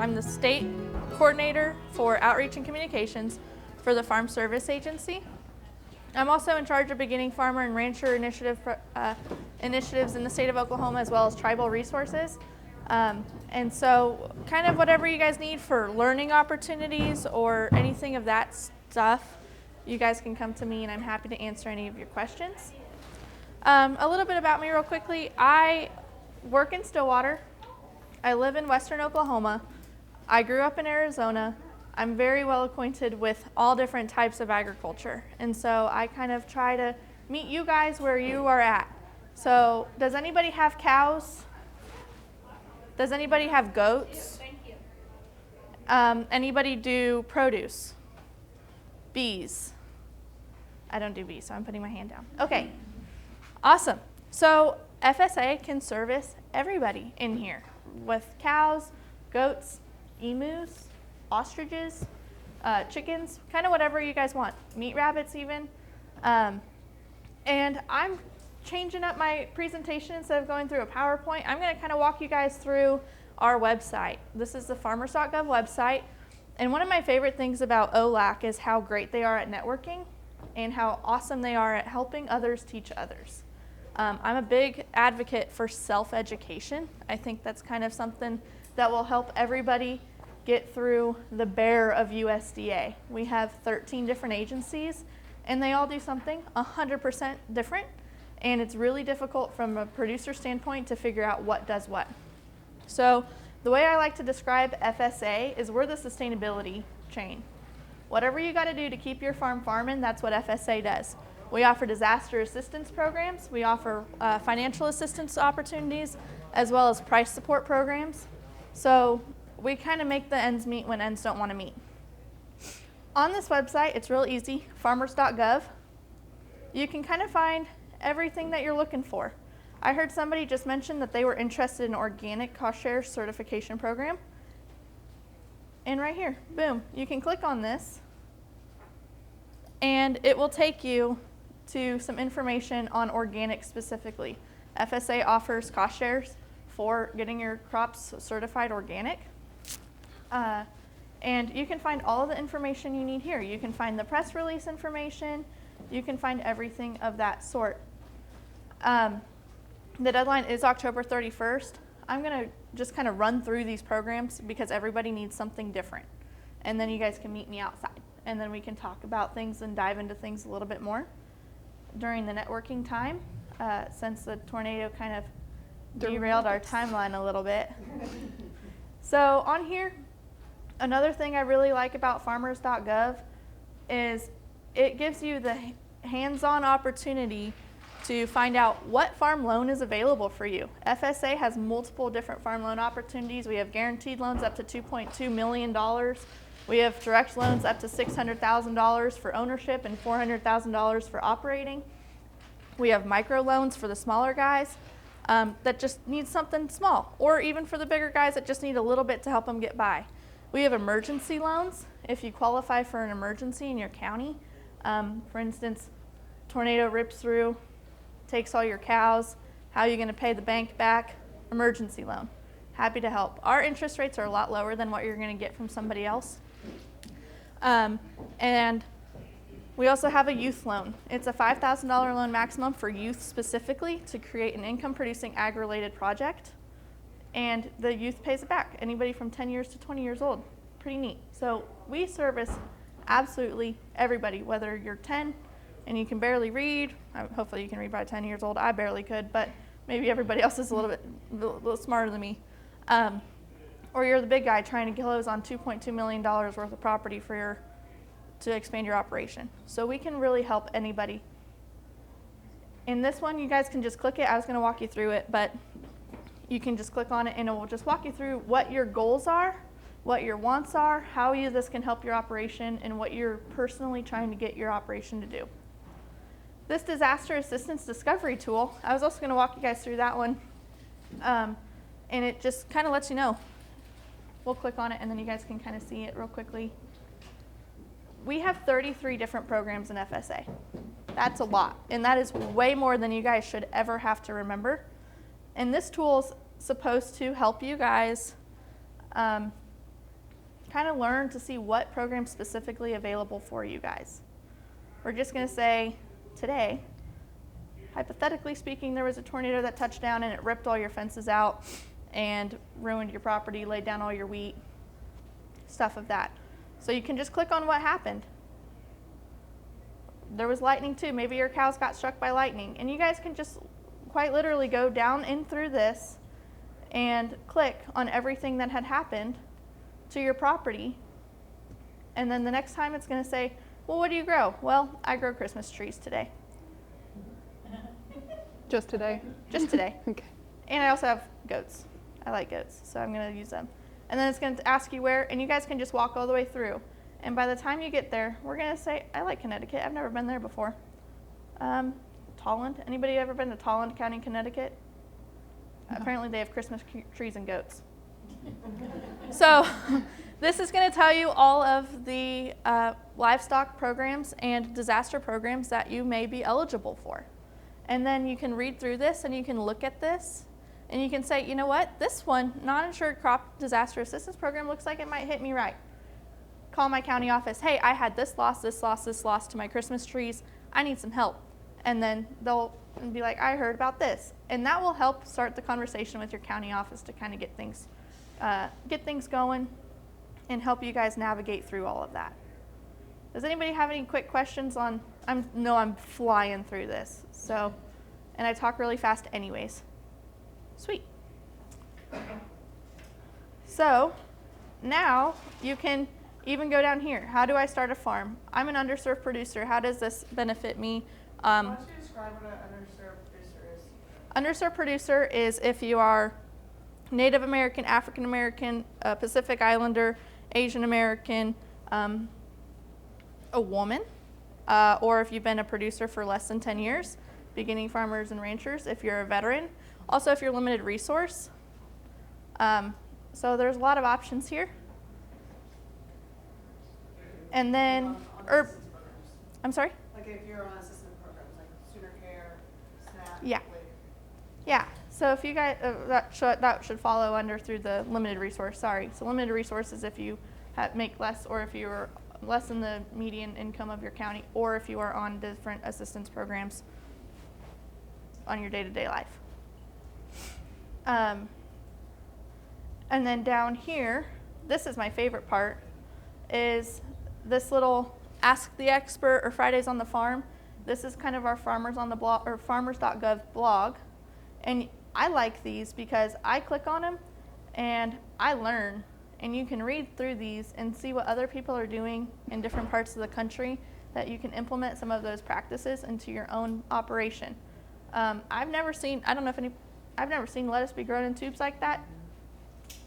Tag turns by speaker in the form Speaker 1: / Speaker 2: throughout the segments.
Speaker 1: I'm the state coordinator for outreach and communications for the Farm Service Agency. I'm also in charge of beginning farmer and rancher initiatives in the state of Oklahoma, as well as tribal resources. And so kind of whatever you guys need for learning opportunities or anything of that stuff, you guys can come to me and I'm happy to answer any of your questions. A little bit about me real quickly. I work in Stillwater. I live in western Oklahoma. I grew up in Arizona. I'm very well acquainted with all different types of agriculture. And so I kind of try to meet you guys where you are at. So does anybody have cows? Does anybody have goats? Thank you. Anybody do produce? Bees? I don't do bees, so I'm putting my hand down. Okay, awesome. So FSA can service everybody in here with cows, goats, emus, ostriches, chickens, kind of whatever you guys want, meat rabbits even. And I'm changing up my presentation. Instead of going through a PowerPoint, I'm going to kind of walk you guys through our website. This is the farmers.gov website. And one of my favorite things about OLAC is how great they are at networking and how awesome they are at helping others teach others. I'm a big advocate for self-education. I think that's kind of something that will help everybody get through the bear of USDA. We have 13 different agencies and they all do something 100% different, and it's really difficult from a producer standpoint to figure out what does what. So the way I like to describe FSA is we're the sustainability chain. Whatever you got to do to keep your farm farming, that's what FSA does. We offer disaster assistance programs, we offer financial assistance opportunities, as well as price support programs. So we kind of make the ends meet when ends don't want to meet. On this website, it's real easy, farmers.gov. You can kind of find everything that you're looking for. I heard somebody just mention that they were interested in organic cost share certification program. And right here, boom, you can click on this and it will take you to some information on organic specifically. FSA offers cost shares for getting your crops certified organic. And you can find all of the information you need here. You can find the press release information. You can find everything of that sort. The deadline is October 31st. I'm going to just kind of run through these programs because everybody needs something different. And then you guys can meet me outside. And then we can talk about things and dive into things a little bit more during the networking time, since the tornado kind of derailed our timeline a little bit. So on here, another thing I really like about farmers.gov is it gives you the hands-on opportunity to find out what farm loan is available for you. FSA has multiple different farm loan opportunities. We have guaranteed loans up to $2.2 million. We have direct loans up to $600,000 for ownership and $400,000 for operating. We have micro loans for the smaller guys that just need something small, or even for the bigger guys that just need a little bit to help them get by. We have emergency loans if you qualify for an emergency in your county. For instance, tornado rips through, takes all your cows. How are you going to pay the bank back? Emergency loan. Happy to help. Our interest rates are a lot lower than what you're going to get from somebody else. And we also have a youth loan. It's a $5,000 loan maximum for youth specifically to create an income-producing ag-related project. And the youth pays it back. Anybody from 10 years to 20 years old. Pretty neat. So we service absolutely everybody, whether you're 10 and you can barely read. Hopefully you can read by 10 years old. I barely could, but maybe everybody else is a little smarter than me. Or you're the big guy trying to close on $2.2 million worth of property to expand your operation. So we can really help anybody. In this one, you guys can just click it. I was going to walk you through it, but you can just click on it and it will just walk you through what your goals are, what your wants are, how this can help your operation, and what you're personally trying to get your operation to do. This disaster assistance discovery tool, I was also going to walk you guys through that one, and it just kind of lets you know. We'll click on it and then you guys can kind of see it real quickly. We have 33 different programs in FSA. That's a lot, and that is way more than you guys should ever have to remember. And this tool is supposed to help you guys kind of learn to see what program's specifically available for you guys. We're just going to say today, hypothetically speaking, there was a tornado that touched down and it ripped all your fences out and ruined your property, laid down all your wheat, stuff of that. So you can just click on what happened. There was lightning too. Maybe your cows got struck by lightning. And you guys can just quite literally go down in through this and click on everything that had happened to your property. And then the next time it's going to say, well, what do you grow? Well, I grow Christmas trees today.
Speaker 2: Just today?
Speaker 1: Just today.
Speaker 2: Okay.
Speaker 1: And I also have goats. I like goats, so I'm going to use them. And then it's going to ask you where, and you guys can just walk all the way through. And by the time you get there, we're going to say, I like Connecticut. I've never been there before. Tolland. Anybody ever been to Tolland County, Connecticut? No. Apparently they have Christmas trees and goats. So this is going to tell you all of the livestock programs and disaster programs that you may be eligible for. And then you can read through this and you can look at this and you can say, you know what, this one, non-insured crop disaster assistance program looks like it might hit me right. Call my county office. Hey, I had this loss to my Christmas trees. I need some help. And then they'll be like, I heard about this. And that will help start the conversation with your county office to kind of get things going and help you guys navigate through all of that. Does anybody have any quick questions on, I'm flying through this. So, and I talk really fast anyways. Sweet. So now you can even go down here. How do I start a farm? I'm an underserved producer. How does this benefit me?
Speaker 3: Why don't you describe what an underserved producer is?
Speaker 1: Underserved producer is if you are Native American, African American, Pacific Islander, Asian American, a woman, or if you've been a producer for less than 10 years, beginning farmers and ranchers, if you're a veteran. Also, if you're limited resource. So there's a lot of options here. And then, I'm sorry?
Speaker 3: Like if you're on assistance programs, like Sooner Care, SNAP.
Speaker 1: Yeah. Yeah. So if you guys, that should follow under through the limited resource. Sorry. So limited resource is if you make less, or if you're less than the median income of your county, or if you are on different assistance programs on your day-to-day life. And then down here, this is my favorite part, is this little Ask the Expert or Fridays on the Farm. This is kind of our Farmers on the blog or farmers.gov blog. And I like these because I click on them and I learn. And you can read through these and see what other people are doing in different parts of the country that you can implement some of those practices into your own operation. I've never seen lettuce be grown in tubes like that.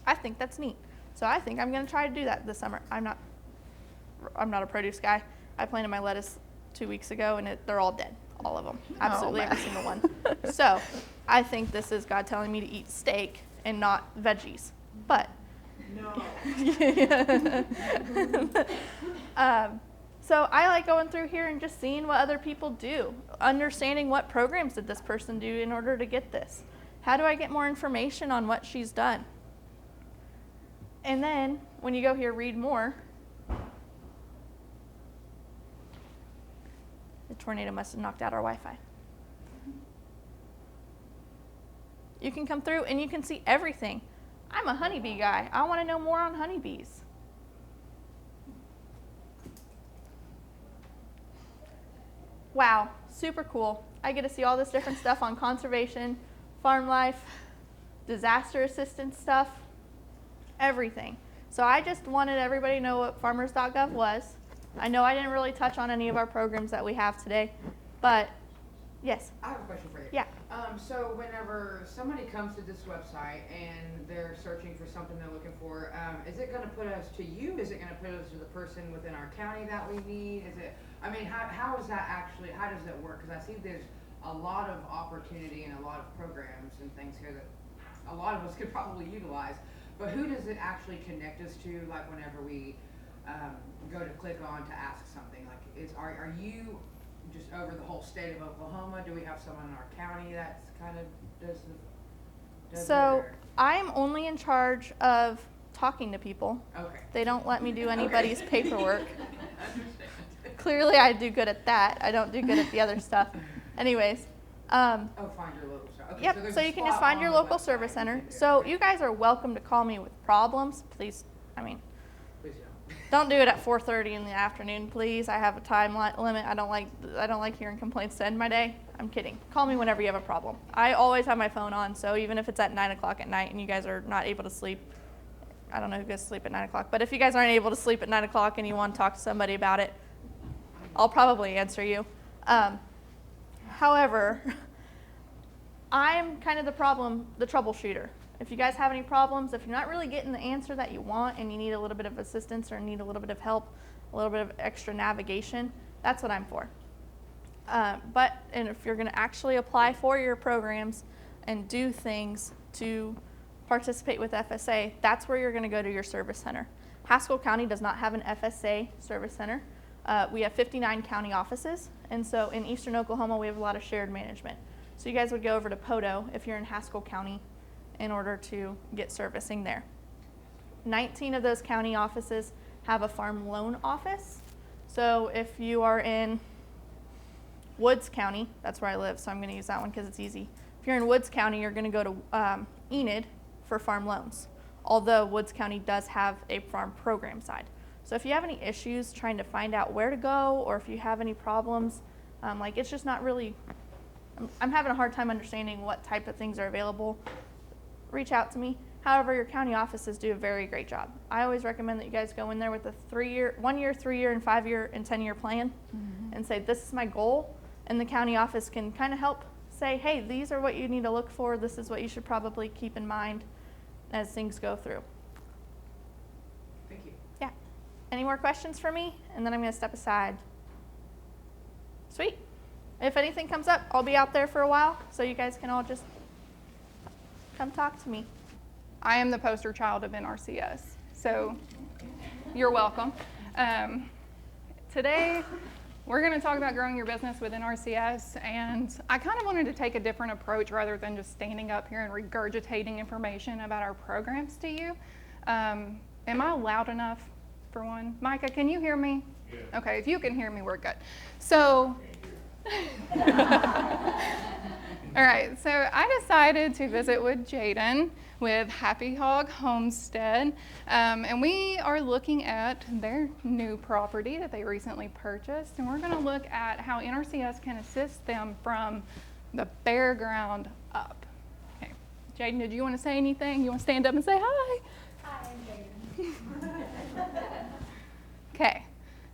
Speaker 1: I think that's neat. So I think I'm going to try to do that this summer. I'm not a produce guy. I planted my lettuce 2 weeks ago and they're all dead, all of them, absolutely every single one. So I think this is God telling me to eat steak and not veggies. But
Speaker 3: no.
Speaker 1: So I like going through here and just seeing what other people do, understanding what programs did this person do in order to get this. How do I get more information on what she's done? And then when you go here, read more. The tornado must have knocked out our Wi-Fi. You can come through and you can see everything. I'm a honeybee guy. I want to know more on honeybees. Wow, super cool. I get to see all this different stuff on conservation, farm life, disaster assistance stuff, everything. So I just wanted everybody to know what farmers.gov was. I know I didn't really touch on any of our programs that we have today, but yes.
Speaker 4: I have a question for you.
Speaker 1: Yeah.
Speaker 4: So whenever somebody comes to this website and they're searching for something they're looking for, is it going to put us to you? Is it going to put us to the person within our county that we need? Is it? I mean, how is that actually? How does that work? Because I see there's a lot of opportunity and a lot of programs and things here that a lot of us could probably utilize. But who does it actually connect us to? Like whenever we go to click on to ask something, like are you just over the whole state of Oklahoma? Do we have someone in our county that's kind of does
Speaker 1: So I'm only in charge of talking to people.
Speaker 4: Okay.
Speaker 1: They don't let me do anybody's paperwork.
Speaker 4: Understand.
Speaker 1: Clearly, I do good at that. I don't do good at the other stuff. Anyways,
Speaker 4: Oh, find your local shop. Okay,
Speaker 1: yep,
Speaker 4: there's
Speaker 1: so
Speaker 4: a
Speaker 1: you can
Speaker 4: spot
Speaker 1: just find
Speaker 4: on
Speaker 1: your
Speaker 4: the
Speaker 1: local
Speaker 4: website
Speaker 1: service center.
Speaker 4: you can do.
Speaker 1: So
Speaker 4: Okay.
Speaker 1: you guys are welcome to call me with problems. Please,
Speaker 4: Please
Speaker 1: don't do it at 4:30 in the afternoon, please. I have a time limit. I don't like hearing complaints to end my day. I'm kidding. Call me whenever you have a problem. I always have my phone on, so even if it's at 9 o'clock at night and you guys are not able to sleep, I don't know who guys sleep at 9 o'clock, but if you guys aren't able to sleep at 9 o'clock and you want to talk to somebody about it, I'll probably answer you. However, I'm kind of the troubleshooter. If you guys have any problems, if you're not really getting the answer that you want and you need a little bit of assistance or need a little bit of help, a little bit of extra navigation, that's what I'm for. And if you're going to actually apply for your programs and do things to participate with FSA, that's where you're going to go to your service center. Haskell County does not have an FSA service center. We have 59 county offices, and so in eastern Oklahoma, we have a lot of shared management. So you guys would go over to Podo if you're in Haskell County in order to get servicing there. 19 of those county offices have a farm loan office. So if you are in Woods County, that's where I live, so I'm going to use that one because it's easy. If you're in Woods County, you're going to go to Enid for farm loans, although Woods County does have a farm program side. So if you have any issues trying to find out where to go, or if you have any problems, like it's just not really, I'm having a hard time understanding what type of things are available, reach out to me. However, your county offices do a very great job. I always recommend that you guys go in there with a 1 year, 3 year, and 5 year, and 10 year plan and say, this is my goal. And the county office can kind of help say, hey, these are what you need to look for. This is what you should probably keep in mind as things go through.
Speaker 4: Thank you.
Speaker 1: Yeah. Any more questions for me? And then I'm going to step aside. Sweet. If anything comes up, I'll be out there for a while, so you guys can all just come talk to me.
Speaker 2: I am the poster child of NRCS, so you're welcome. Today, we're going to talk about growing your business with NRCS, and I kind of wanted to take a different approach rather than just standing up here and regurgitating information about our programs to you. Am I loud enough, for one? Micah, can you hear me? Yeah. Okay, if you can hear me, we're good. So, all right, so I decided to visit with Jaden with Happy Hog Homestead, and we are looking at their new property that they recently purchased, and we're going to look at how NRCS can assist them from the bare ground up. Okay, Jaden, did you want to say anything? You want to stand up and say hi?
Speaker 3: Hi, I'm Jaden.
Speaker 2: Okay,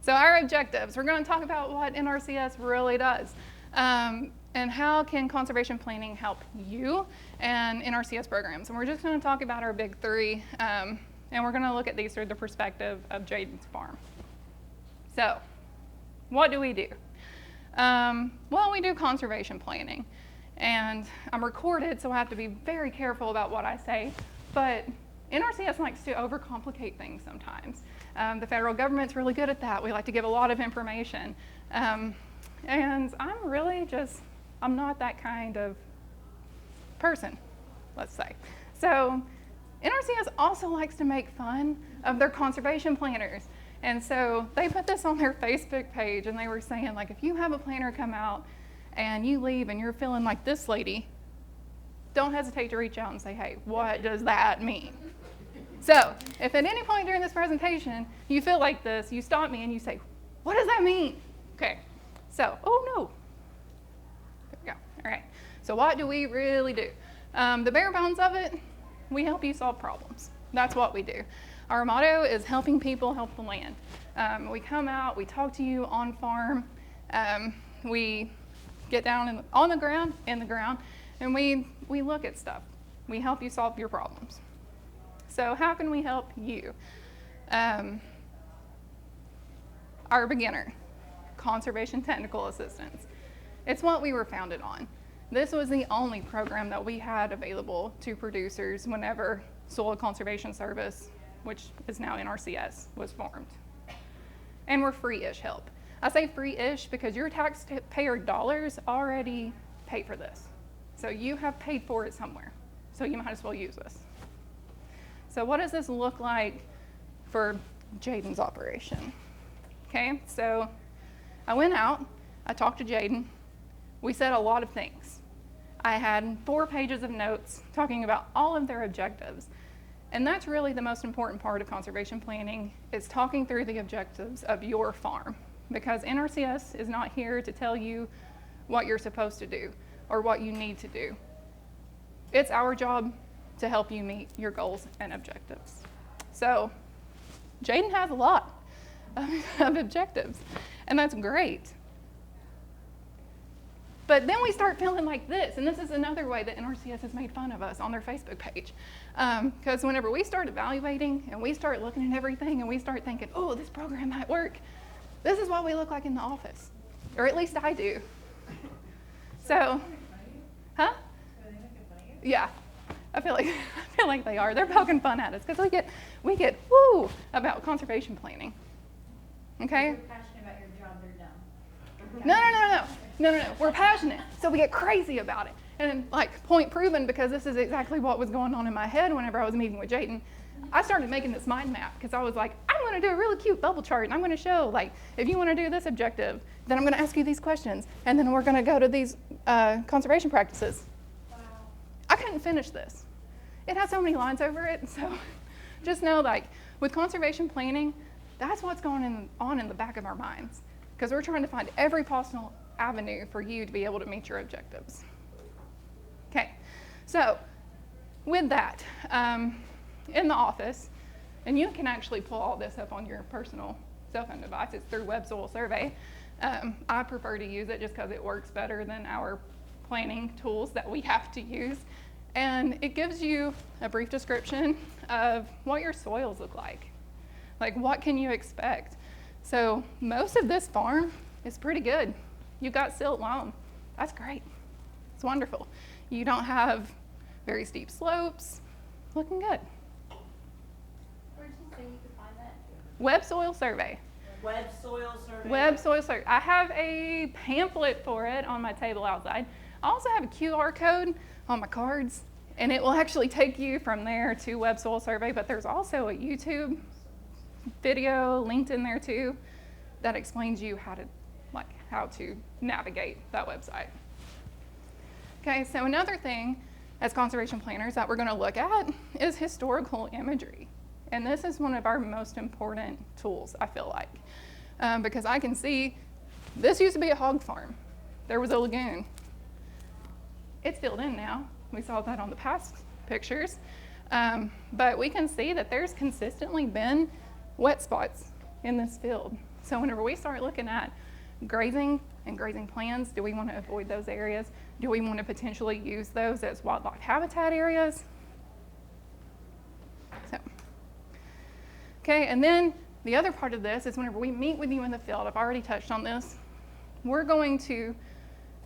Speaker 2: so our objectives, we're going to talk about what NRCS really does. And how can conservation planning help you and NRCS programs? And we're just going to talk about our big three, and we're going to look at these through the perspective of Jaden's farm. So, what do we do? Well, we do conservation planning, and I'm recorded, so I have to be very careful about what I say, but NRCS likes to overcomplicate things sometimes. The federal government's really good at that. We like to give a lot of information, and I'm really I'm not that kind of person, let's say. So NRCS also likes to make fun of their conservation planners. And so they put this on their Facebook page, and they were saying, like, if you have a planner come out and you leave and you're feeling like this lady, don't hesitate to reach out and say, hey, what does that mean? So if at any point during this presentation you feel like this, you stop me and you say, what does that mean? Okay, so, oh no. There we go, all right. So what do we really do? The bare bones of it, we help you solve problems. That's what we do. Our motto is helping people help the land. We come out, we talk to you on farm, we get down on the ground, and we look at stuff. We help you solve your problems. So how can we help you? Our beginner, conservation technical assistance. It's what we were founded on. This was the only program that we had available to producers whenever Soil Conservation Service, which is now NRCS, was formed. And we're free-ish help. I say free-ish because your taxpayer dollars already pay for this. So you have paid for it somewhere. So you might as well use this. So what does this look like for Jaden's operation? Okay, so I went out, I talked to Jaden, we said a lot of things. I had 4 pages of notes talking about all of their objectives. And that's really the most important part of conservation planning, is talking through the objectives of your farm. Because NRCS is not here to tell you what you're supposed to do or what you need to do. It's our job to help you meet your goals and objectives. So Jaden has a lot of objectives, and that's great. But then we start feeling like this, and this is another way that NRCS has made fun of us on their Facebook page. Because whenever we start evaluating and we start looking at everything and we start thinking, oh, this program might work, this is what we look like in the office, or at least I do. So, huh? Yeah, I feel like they are. They're poking fun at us because we get woo about conservation planning. Okay?
Speaker 5: If you're passionate about your job, they're dumb.
Speaker 2: No. We're passionate, so we get crazy about it. And like, point proven, because this is exactly what was going on in my head whenever I was meeting with Jaden. I started making this mind map because I was like, I'm going to do a really cute bubble chart, and I'm going to show, like, if you want to do this objective, then I'm going to ask you these questions, and then we're going to go to these conservation practices.
Speaker 5: Wow.
Speaker 2: I couldn't finish this. It has so many lines over it, so just know, like, with conservation planning, that's what's going on in the back of our minds, because we're trying to find every possible avenue for you to be able to meet your objectives. Okay, so with that, in the office, and you can actually pull all this up on your personal cell phone device. It's through Web Soil Survey. I prefer to use it just because it works better than our planning tools that we have to use. And it gives you a brief description of what your soils look like. Like, what can you expect? So most of this farm is pretty good. You've got silt loam. That's great. It's wonderful. You don't have very steep slopes. Looking good.
Speaker 5: Where did you say you could find that?
Speaker 2: Web Soil Survey.
Speaker 3: Web Soil Survey.
Speaker 2: Web Soil Survey. I have a pamphlet for it on my table outside. I also have a QR code on my cards, and it will actually take you from there to Web Soil Survey, but there's also a YouTube video linked in there too that explains you how to navigate that website. Okay, so another thing as conservation planners that we're going to look at is historical imagery. And this is one of our most important tools, I feel like, because I can see this used to be a hog farm. There was a lagoon. It's filled in now. We saw that on the past pictures. But we can see that there's consistently been wet spots in this field. So whenever we start looking at grazing and grazing plans, do we want to avoid those areas? Do we want to potentially use those as wildlife habitat areas? So, okay, and then the other part of this is whenever we meet with you in the field, I've already touched on this, we're going to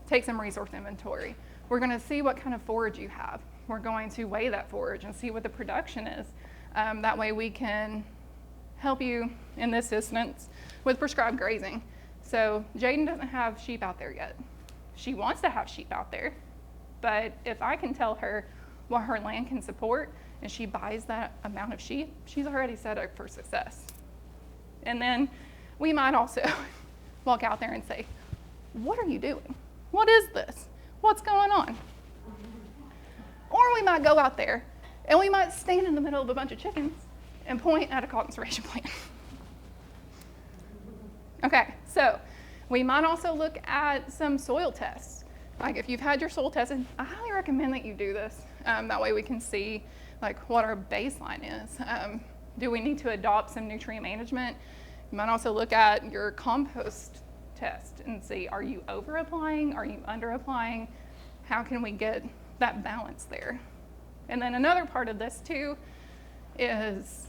Speaker 2: take some resource inventory. We're going to see what kind of forage you have. We're going to weigh that forage and see what the production is. That way we can help you, in this instance, with prescribed grazing. So Jaden doesn't have sheep out there yet. She wants to have sheep out there, but if I can tell her what her land can support and she buys that amount of sheep, she's already set up for success. And then we might also walk out there and say, what are you doing? What is this? What's going on? Or we might go out there and we might stand in the middle of a bunch of chickens and point at a conservation plan. Okay, so we might also look at some soil tests. Like if you've had your soil tested, I highly recommend that you do this. That way we can see like what our baseline is. Do we need to adopt some nutrient management? You might also look at your compost test and see, are you over applying? Are you under applying? How can we get that balance there? And then another part of this too is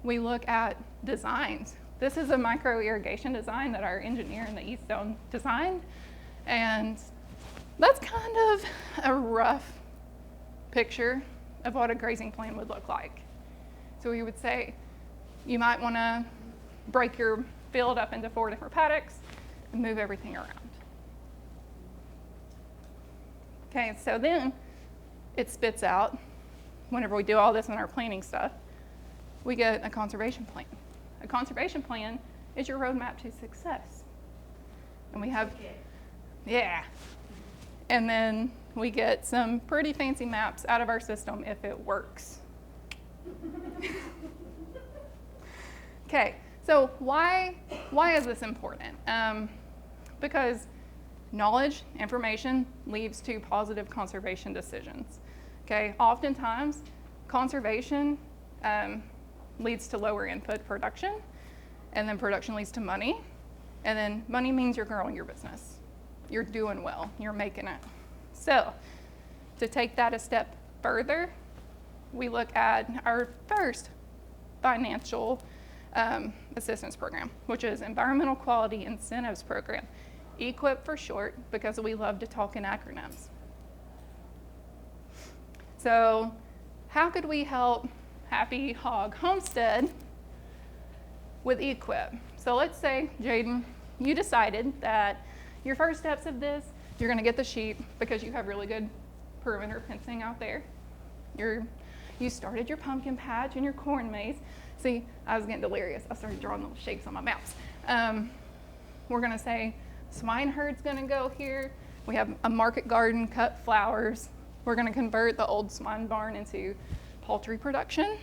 Speaker 2: we look at designs. This is a micro irrigation design that our engineer in the East Zone designed. And that's kind of a rough picture of what a grazing plan would look like. So we would say you might want to break your field up into 4 different paddocks and move everything around. Okay, so then it spits out whenever we do all this in our planning stuff, we get a conservation plan. A conservation plan is your roadmap to success. And we have, yeah. And then we get some pretty fancy maps out of our system if it works. Okay, so why is this important? Because knowledge, information leads to positive conservation decisions. Okay, oftentimes conservation leads to lower input production, and then production leads to money, and then money means you're growing your business. You're doing well, you're making it. So to take that a step further, we look at our first financial assistance program, which is Environmental Quality Incentives Program, EQIP for short, because we love to talk in acronyms. So how could we help Happy Hog Homestead with EQIP? So let's say, Jaden, you decided that your first steps of this, you're gonna get the sheep because you have really good perimeter fencing out there. You started your pumpkin patch and your corn maze. See, I was getting delirious. I started drawing little shapes on my maps. We're gonna say swine herd's gonna go here. We have a market garden, cut flowers. We're gonna convert the old swine barn into poultry production.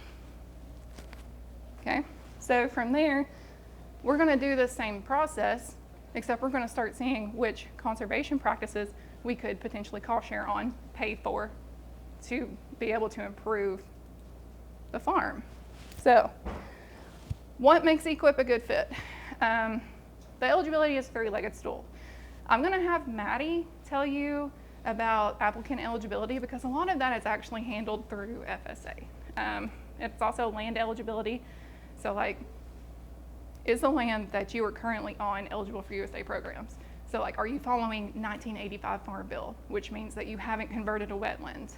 Speaker 2: Okay, so from there, we're gonna do the same process, except we're gonna start seeing which conservation practices we could potentially cost share on, pay for, to be able to improve the farm. So, what makes EQIP a good fit? The eligibility is three-legged stool. I'm gonna have Maddie tell you about applicant eligibility because a lot of that is actually handled through FSA. It's also land eligibility. So like, is the land that you are currently on eligible for USDA programs? So like, are you following 1985 Farm Bill, which means that you haven't converted a wetland?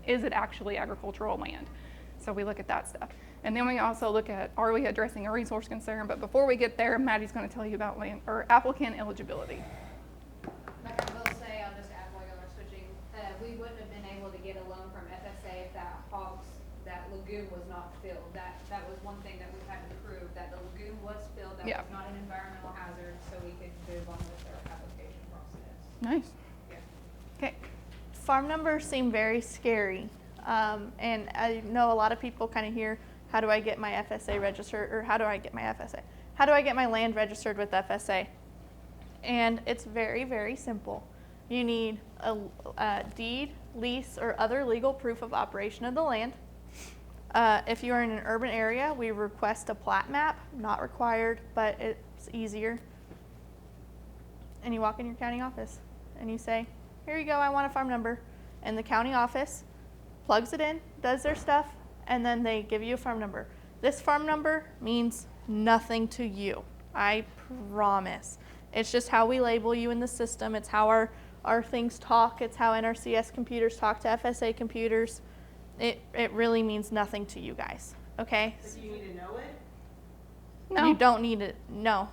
Speaker 2: Is it actually agricultural land? So we look at that stuff. And then we also look at, are we addressing a resource concern? But before we get there, Maddie's gonna tell you about land or applicant eligibility.
Speaker 5: Like I will say, I'll just add while y'all are switching, we wouldn't have been able to get a loan from FSA if that lagoon was not filled. That was one thing that we had to prove, that the lagoon was filled, that was not an environmental hazard, so we could move on with our application process.
Speaker 2: Nice.
Speaker 5: Yeah.
Speaker 2: Okay.
Speaker 1: Farm numbers seem very scary. And I know a lot of people kind of hear, how do I get my FSA registered, or how do I get my FSA? How do I get my land registered with FSA? And it's very, very simple. You need a deed, lease, or other legal proof of operation of the land. If you're in an urban area, we request a plat map, not required, but it's easier. And you walk in your county office and you say, here you go, I want a farm number. And the county office plugs it in, does their stuff, and then they give you a farm number. This farm number means nothing to you, I promise. It's just how we label you in the system. It's how our things talk. It's how NRCS computers talk to FSA computers. It really means nothing to you guys, okay?
Speaker 3: But do you need to know it?
Speaker 2: No.
Speaker 1: You don't need it, no,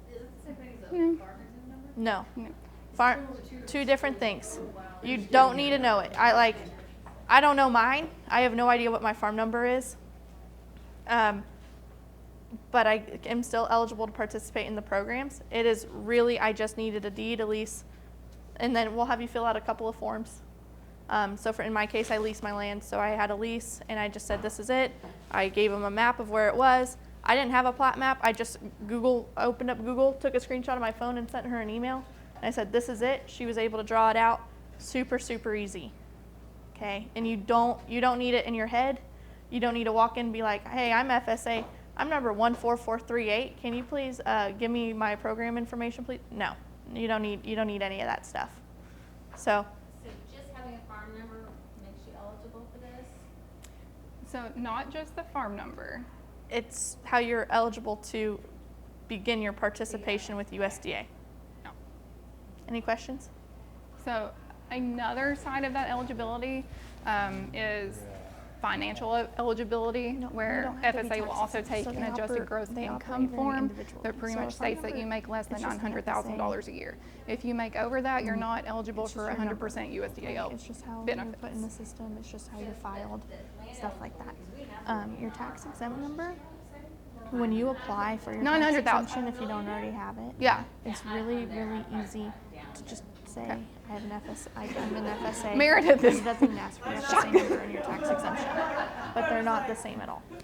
Speaker 5: Is it the same thing as a farmer's number?
Speaker 1: no.
Speaker 2: No.
Speaker 1: Two different things. You don't need to know it. I don't know mine. I have no idea what my farm number is. But I am still eligible to participate in the programs. It is really, I just needed a deed, a lease, and then we'll have you fill out a couple of forms. So in my case, I leased my land, so I had a lease, and I just said, this is it. I gave them a map of where it was. I didn't have a plat map. I just opened up Google, took a screenshot of my phone, and sent her an email. And I said, this is it. She was able to draw it out. Super, super easy. Okay, and you don't need it in your head. You don't need to walk in and be like, hey, I'm FSA. I'm number 14438. Can you please give me my program information, please? No, you don't need any of that stuff. So
Speaker 5: just having a farm number makes you eligible for this?
Speaker 2: So not just the farm number.
Speaker 1: it's how you're eligible to begin your participation with USDA.
Speaker 2: No.
Speaker 1: Any questions?
Speaker 2: So another side of that eligibility is financial eligibility,
Speaker 1: No, you
Speaker 2: where
Speaker 1: don't have to be
Speaker 2: FSA will
Speaker 1: tax
Speaker 2: also
Speaker 1: exempt.
Speaker 2: take
Speaker 1: So
Speaker 2: an
Speaker 1: they
Speaker 2: adjusted
Speaker 1: oper-
Speaker 2: gross
Speaker 1: they
Speaker 2: income
Speaker 1: operate very
Speaker 2: form
Speaker 1: individually.
Speaker 2: that pretty
Speaker 1: So
Speaker 2: much
Speaker 1: if I
Speaker 2: states that
Speaker 1: remember,
Speaker 2: you make less than
Speaker 1: it's just an
Speaker 2: $900,000 a year. If you make over that, you're not eligible for 100% USDA
Speaker 1: It's just how
Speaker 2: benefits.
Speaker 1: you're put in the system. It's just how you're filed, stuff like that. Your tax exempt number, when you apply for your tax
Speaker 2: 900,000.
Speaker 1: exemption, if you don't already have it,
Speaker 2: Yeah.
Speaker 1: it's really, really easy to just say, I have an I'm an FSA.
Speaker 2: Meredith
Speaker 1: There's
Speaker 2: is
Speaker 1: nothing to ask for your FSA number and your tax exemption, but they're not the same at all.
Speaker 6: Yeah,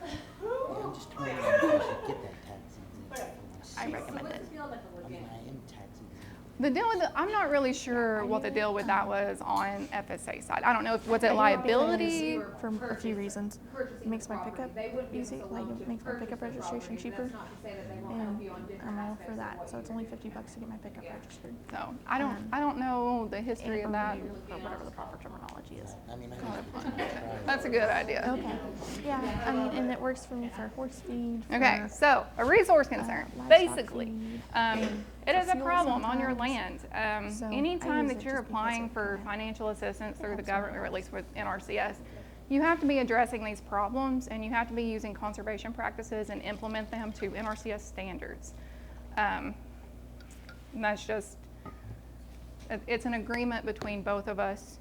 Speaker 6: I'm just wondering if I should get that tax exempt for
Speaker 1: I
Speaker 6: myself.
Speaker 1: recommend it.
Speaker 6: I mean, I am tax exempt.
Speaker 2: the deal with I'm not really sure what the deal with that was on FSA side. I don't know if was it liability.
Speaker 1: For a few reasons. It makes my pickup easy, like it makes my pickup registration cheaper. And I'm all for that. So it's only $50 to get my pickup registered.
Speaker 2: So I don't know the history of that.
Speaker 1: Or whatever the proper terminology is.
Speaker 6: I mean, I just try.
Speaker 2: That's a good idea.
Speaker 1: Okay. Yeah, I mean, and it works for me for horse feed.
Speaker 2: Okay,
Speaker 1: for,
Speaker 2: so a resource concern.
Speaker 1: livestock
Speaker 2: Basically,
Speaker 1: feed,
Speaker 2: it is a
Speaker 1: fuel
Speaker 2: problem on your
Speaker 1: sometimes.
Speaker 2: land.
Speaker 1: So I
Speaker 2: Anytime
Speaker 1: use
Speaker 2: that
Speaker 1: it
Speaker 2: you're
Speaker 1: just because
Speaker 2: applying
Speaker 1: it
Speaker 2: for
Speaker 1: kinda
Speaker 2: financial assistance through the
Speaker 1: helps
Speaker 2: government, or at least with NRCS, you have to be addressing these problems, and you have to be using conservation practices and implement them to NRCS standards. And that's just, it's an agreement between both of us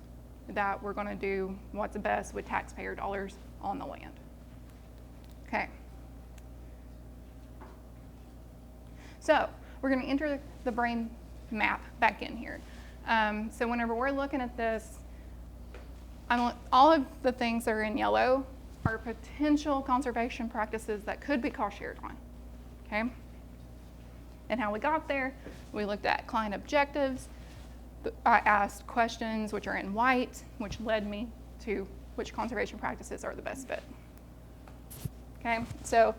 Speaker 2: that we're going to do what's best with taxpayer dollars on the land. Okay. So we're going to enter the brain map back in here. So whenever we're looking at this, all of the things that are in yellow are potential conservation practices that could be cost shared on. Okay. And how we got there, we looked at client objectives. I asked questions which are in white, which led me to which conservation practices are the best fit. Okay, so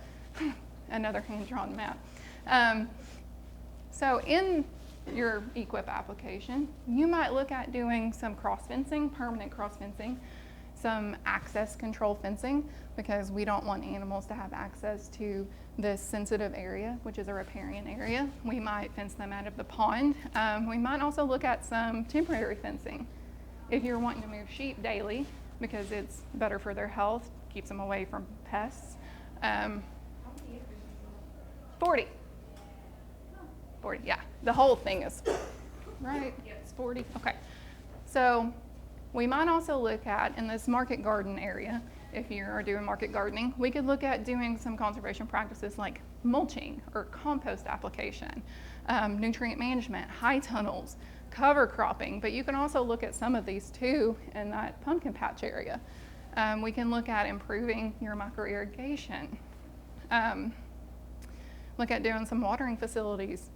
Speaker 2: another hand-drawn map. So in your EQIP application, you might look at doing some cross fencing, permanent cross fencing, some access control fencing, because we don't want animals to have access to this sensitive area, which is a riparian area. We might fence them out of the pond. We might also look at some temporary fencing. If you're wanting to move sheep daily, because it's better for their health, keeps them away from pests. 40. 40, yeah. The whole thing is, right? It's 40, okay. So we might also look at, in this market garden area, if you are doing market gardening, we could look at doing some conservation practices like mulching or compost application, nutrient management, high tunnels, cover cropping, but you can also look at some of these too in that pumpkin patch area. We can look at improving your micro irrigation. Look at doing some watering facilities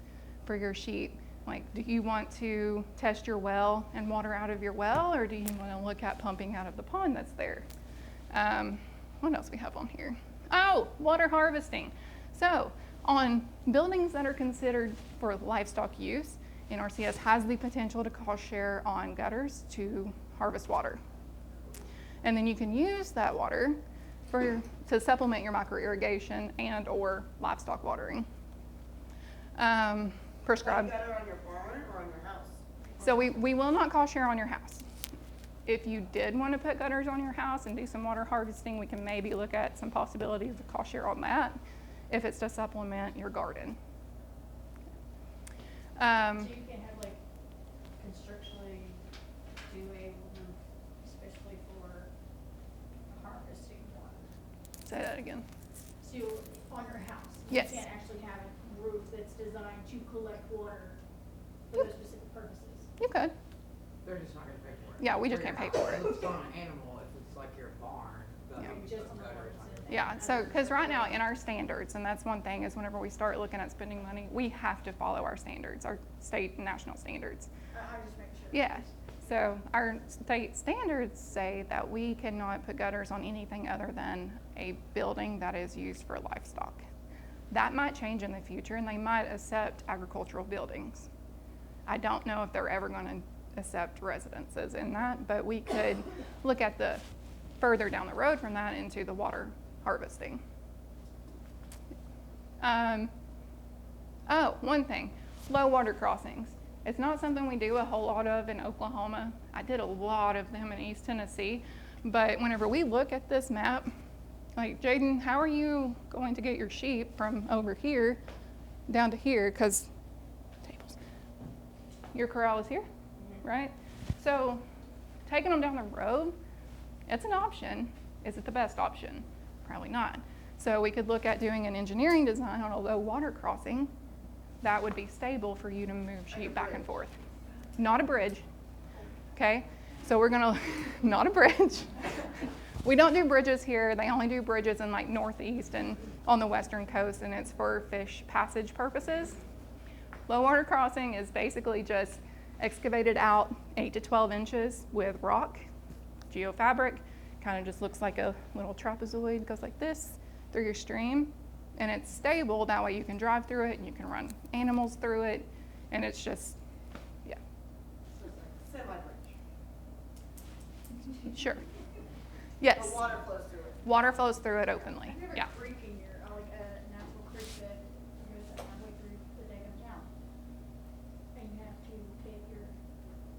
Speaker 2: for your sheep. Like, do you want to test your well and water out of your well, or do you want to look at pumping out of the pond that's there? What else we have on here? Oh, water harvesting. So on buildings that are considered for livestock use, NRCS has the potential to cost share on gutters to harvest water. And then you can use that water to supplement your micro irrigation and or livestock watering. Prescribed.
Speaker 3: Better on your barn or on your house?
Speaker 2: So we will not cost share on your house. If you did want to put gutters on your house and do some water harvesting, we can maybe look at some possibilities of cost share on that if it's to supplement your garden.
Speaker 7: So you can have like constructionally do a roof, especially for harvesting water.
Speaker 2: Say that again.
Speaker 7: So on your house,
Speaker 2: Yes.
Speaker 7: you can't actually have a roof that's designed to collect water for those specific purposes.
Speaker 2: You could.
Speaker 4: They're just not gonna pay for it.
Speaker 2: Yeah, we just can't pay for it.
Speaker 4: If it's on an animal, if it's like your barn, they'll
Speaker 2: Yeah.
Speaker 4: give you
Speaker 7: Just
Speaker 4: some
Speaker 7: on the
Speaker 4: gutters.
Speaker 7: farms.
Speaker 2: Yeah, so because right now in our standards, and that's one thing, is whenever we start looking at spending money, we have to follow our standards, our state and national standards.
Speaker 7: I just make sure.
Speaker 2: Yeah, so our state standards say that we cannot put gutters on anything other than a building that is used for livestock. That might change in the future, and they might accept agricultural buildings. I don't know if they're ever going to accept residences in that, but we could look at the further down the road from that into the water harvesting. Oh, one thing, low water crossings. It's not something we do a whole lot of in Oklahoma. I did a lot of them in East Tennessee, But whenever we look at this map, like, Jaden, how are you going to get your sheep from over here down to here? Because tables, your corral is here, right? So taking them down the road, it's an option. Is it the best option? Probably not. So we could look at doing an engineering design on a low water crossing that would be stable for you to move sheep back and forth. Not a bridge, okay? So we're gonna, not a bridge. We don't do bridges here. They only do bridges in like northeast and on the western coast, and it's for fish passage purposes. Low water crossing is basically just excavated out 8 to 12 inches with rock, geofabric. Kind of just looks like a little trapezoid, goes like this through your stream, and it's stable. That way you can drive through it and you can run animals through it, and it's just, yeah.
Speaker 3: So it's like semi-bridge.
Speaker 2: Sure. Yes.
Speaker 3: But water flows through it.
Speaker 2: Water flows through it openly.
Speaker 7: Have you ever
Speaker 2: Yeah.
Speaker 7: creek in your, like a natural creek bed that goes that halfway through the daggum town? And you have to take your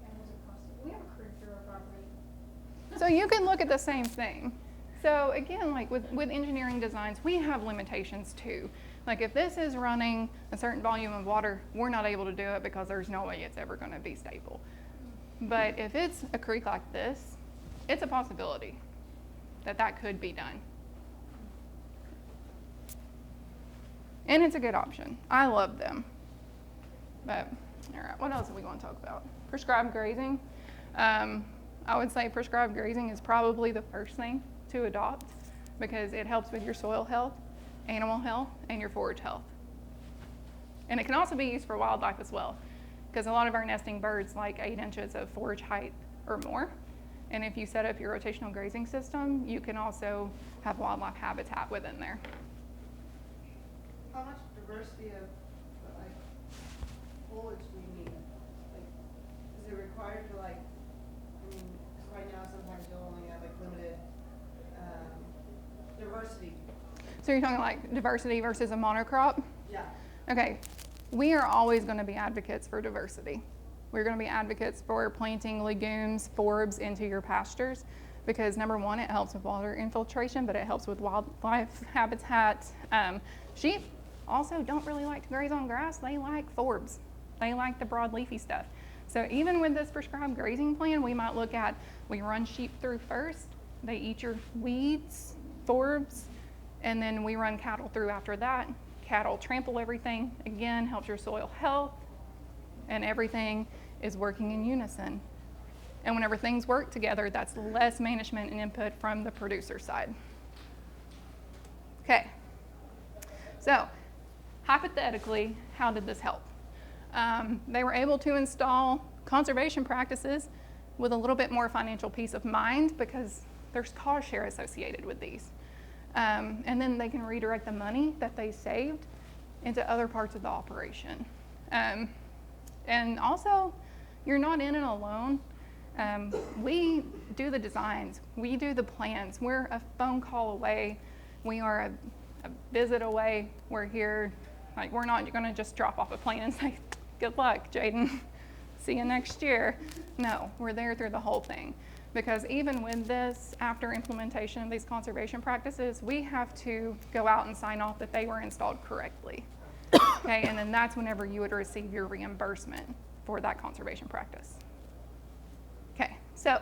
Speaker 7: animals across it. We have a creek through our property.
Speaker 2: So you can look at the same thing. So again, like with engineering designs, we have limitations too. Like if this is running a certain volume of water, we're not able to do it because there's no way it's ever going to be stable. But if it's a creek like this, it's a possibility that that could be done. And it's a good option. I love them. But, all right, what else do we want to talk about? Prescribed grazing. I would say prescribed grazing is probably the first thing to adopt because it helps with your soil health, animal health, and your forage health. And it can also be used for wildlife as well because a lot of our nesting birds like 8 inches of forage height or more. And if you set up your rotational grazing system, you can also have wildlife habitat within there.
Speaker 3: How much diversity of, like, foliage do you need? Like, is it required for, like, I mean, 'cause right now sometimes you'll only have, like, limited, diversity.
Speaker 2: So you're talking like diversity versus a monocrop?
Speaker 3: Yeah.
Speaker 2: Okay, we are always going to be advocates for diversity. We're going to be advocates for planting legumes, forbs into your pastures because number one, it helps with water infiltration, but it helps with wildlife habitat. Sheep also don't really like to graze on grass. They like forbs. They like the broad leafy stuff. So even with this prescribed grazing plan, we might look at, we run sheep through first. They eat your weeds, forbs, and then we run cattle through after that. Cattle trample everything, again, helps your soil health, and everything is working in unison. And whenever things work together, that's less management and input from the producer side. Okay, so hypothetically, how did this help? They were able to install conservation practices with a little bit more financial peace of mind because there's cost share associated with these. And then they can redirect the money that they saved into other parts of the operation. And also, you're not in it alone. We do the designs, we do the plans. We're a phone call away. We are a visit away. We're here, like we're not gonna just drop off a plane and say, good luck, Jaden, see you next year. No, we're there through the whole thing. Because even with this, after implementation of these conservation practices, we have to go out and sign off that they were installed correctly. Okay, and then that's whenever you would receive your reimbursement for that conservation practice. Okay, so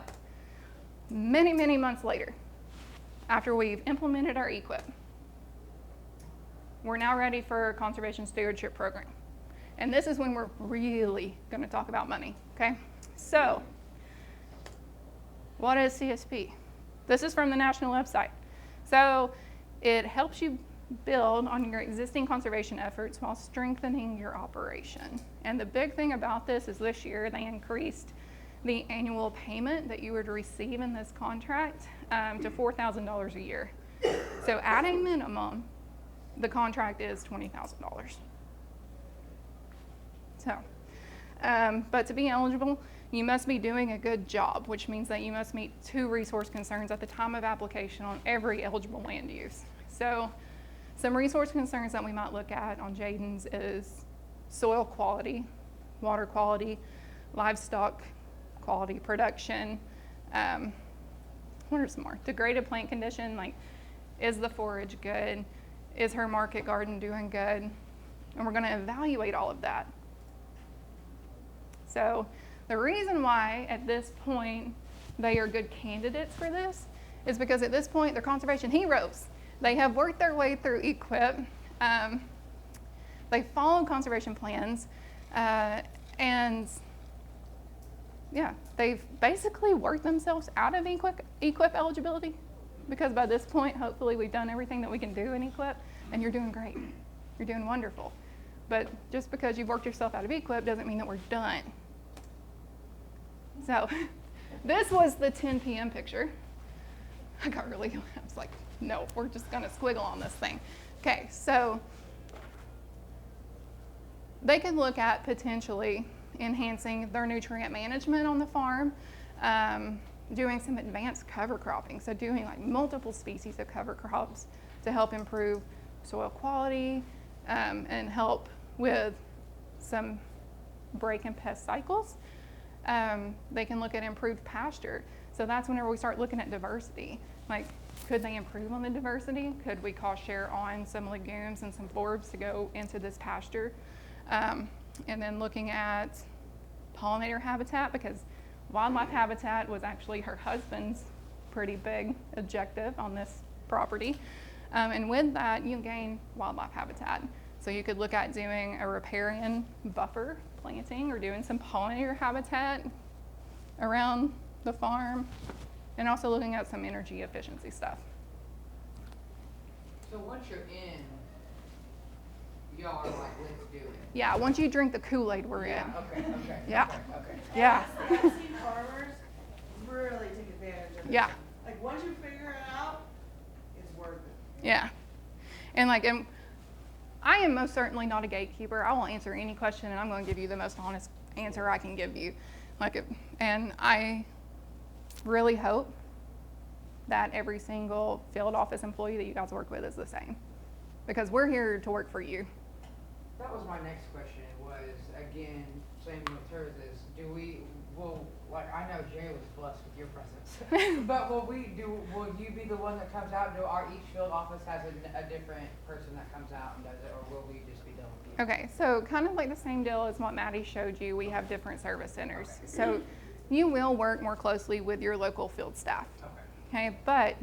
Speaker 2: many, many months later, after we've implemented our EQIP, we're now ready for our conservation stewardship program. And this is when we're really gonna talk about money, okay? So, what is CSP? This is from the national website. So it helps you build on your existing conservation efforts while strengthening your operation. And the big thing about this is this year they increased the annual payment that you would receive in this contract to $4,000 a year. So at a minimum, the contract is $20,000. So, but to be eligible, you must be doing a good job, which means that you must meet 2 resource concerns at the time of application on every eligible land use. So some resource concerns that we might look at on Jaden's is soil quality, water quality, livestock quality production, what are some more? Degraded plant condition, like, is the forage good? Is her market garden doing good? And we're going to evaluate all of that. So the reason why at this point they are good candidates for this is because at this point they're conservation heroes. They have worked their way through EQIP. They followed conservation plans, and yeah, they've basically worked themselves out of EQIP eligibility, because by this point, hopefully we've done everything that we can do in EQIP, and you're doing great. You're doing wonderful. But just because you've worked yourself out of EQIP doesn't mean that we're done. So this was the 10 p.m. picture. I was like, no, we're just gonna squiggle on this thing. Okay, so they could look at potentially enhancing their nutrient management on the farm, doing some advanced cover cropping. So doing like multiple species of cover crops to help improve soil quality and help with some break and pest cycles. They can look at improved pasture. So that's whenever we start looking at diversity. Like, could they improve on the diversity? Could we cost share on some legumes and some forbs to go into this pasture? And then looking at pollinator habitat, because wildlife habitat was actually her husband's pretty big objective on this property. And with that, you gain wildlife habitat. So you could look at doing a riparian buffer planting or doing some pollinator habitat around the farm, and also looking at some energy efficiency stuff.
Speaker 4: So once you're in, y'all are like, let's do it.
Speaker 2: Yeah, once you drink the Kool-Aid, we're
Speaker 4: Yeah,
Speaker 2: in.
Speaker 4: okay.
Speaker 2: Yeah.
Speaker 4: Okay.
Speaker 2: Yeah.
Speaker 3: I've seen farmers really take advantage of it.
Speaker 2: Yeah.
Speaker 3: Like, once you figure it out, it's worth it.
Speaker 2: Yeah. And I am most certainly not a gatekeeper. I will answer any question, and I'm going to give you the most honest answer I can give you. And I really hope that every single field office employee that you guys work with is the same, because we're here to work for you.
Speaker 4: That was my next question, was, again, same with hers, is like, I know Jay was blessed with your presence, but will you be the one that comes out, each field office has a different person that comes out and does it, or will we just be done with you?
Speaker 2: Okay, so kind of like the same deal as what Maddie showed you, we have different service centers. Okay. So you will work more closely with your local field staff. Okay, but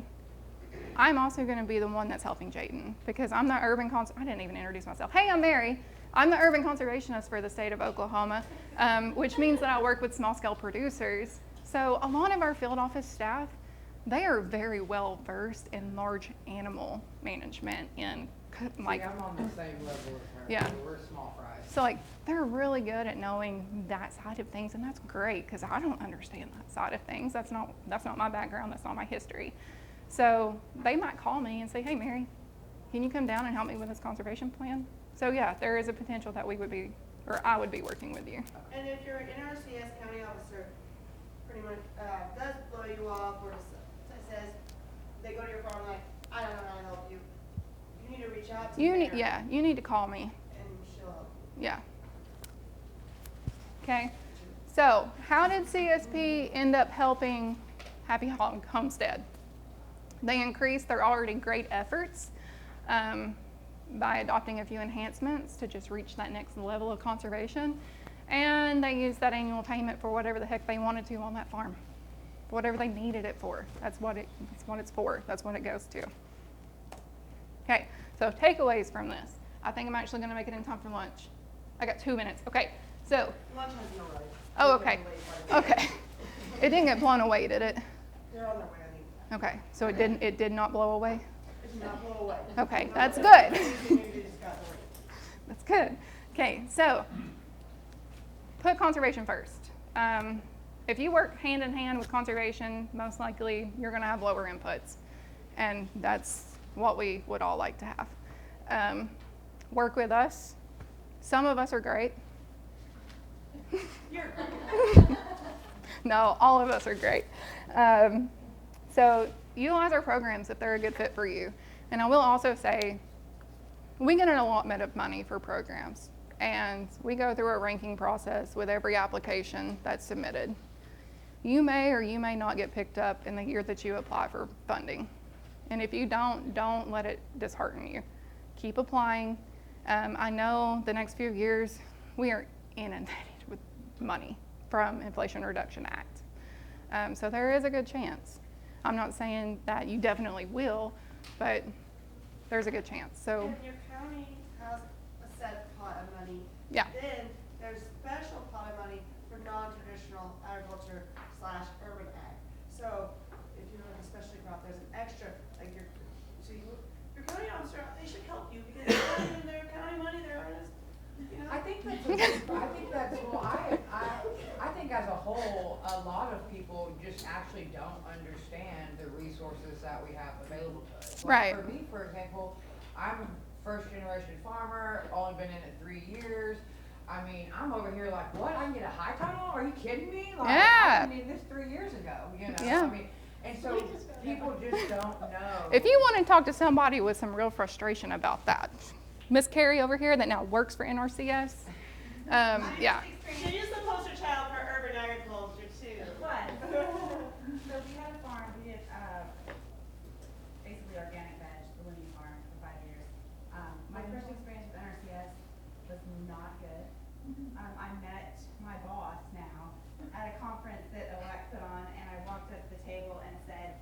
Speaker 2: I'm also going to be the one that's helping Jayden, because I'm the I didn't even introduce myself. Hey, I'm Mary. I'm the urban conservationist for the state of Oklahoma, which means that I work with small scale producers. So a lot of our field office staff, they are very well versed in large animal management and like.
Speaker 4: See, I'm on the same level as her.
Speaker 2: Yeah.
Speaker 4: We're small fries.
Speaker 2: So they're really good at knowing that side of things, and that's great, because I don't understand that side of things. That's not my background. That's not my history. So they might call me and say, hey, Mary, can you come down and help me with this conservation plan? So yeah, there is a potential that I would be working with you.
Speaker 3: And if your NRCS county officer pretty much does blow you off, or says they go to your farm like, I don't know how to help you, you need to reach out to Mary.
Speaker 2: You need to call me.
Speaker 3: And she'll help you.
Speaker 2: Yeah. Okay. So how did CSP end up helping Happy Homestead? They increased their already great efforts by adopting a few enhancements to just reach that next level of conservation. And they used that annual payment for whatever the heck they wanted to on that farm, whatever they needed it for. That's what it's for. That's what it goes to. Okay, so takeaways from this. I think I'm actually going to make it in time for lunch. I got 2 minutes. Okay, so.
Speaker 3: Lunch has no right.
Speaker 2: Oh, okay. Okay. It didn't get blown away, did it?
Speaker 3: They're on their way, I think.
Speaker 2: Okay, so it did not blow away?
Speaker 3: It did not blow away.
Speaker 2: Okay, that's good.
Speaker 3: They just got away.
Speaker 2: That's good. Okay, so put conservation first. If you work hand in hand with conservation, most likely you're going to have lower inputs, and that's what we would all like to have. Work with us. Some of us are great.
Speaker 3: You're great.
Speaker 2: No, all of us are great. So utilize our programs if they're a good fit for you. And I will also say, we get an allotment of money for programs, and we go through a ranking process with every application that's submitted. you may or you may not get picked up in the year that you apply for funding. And if you don't let it dishearten you. Keep applying. I know the next few years we are inundated with money from Inflation Reduction Act. So there is a good chance. I'm not saying that you definitely will, but there's a good chance. So
Speaker 3: And your county has a set pot of money.
Speaker 2: yeah.
Speaker 3: Then there's special pot of money for non-traditional agriculture / urban ag. So if you're like a specialty crop, there's an extra, like your county officer, they should help you because they're not in their county money, they're on this, you know.
Speaker 4: I think that's, well, I think as a whole, a lot of people just actually don't understand the resources that we have available to us. Like,
Speaker 2: Right.
Speaker 4: For me, for example, I'm first generation farmer, only been in it 3 years. I mean, I'm over here like, what, I can get a high title? Are you kidding me? Like,
Speaker 2: Yeah.
Speaker 4: I mean, this 3 years ago, you know?
Speaker 2: Yeah.
Speaker 4: I mean, and so people just don't know.
Speaker 2: If you want to talk to somebody with some real frustration about that, Miss Carrie over here that now works for NRCS, yeah.
Speaker 3: She is the poster child for urban agriculture too.
Speaker 8: What? So we had a farm, we did, basically organic veg, the Winnie farm for 5 years. My first experience with NRCS was not good. I met my boss now at a conference that OLAC put on, and I walked up to the table and said,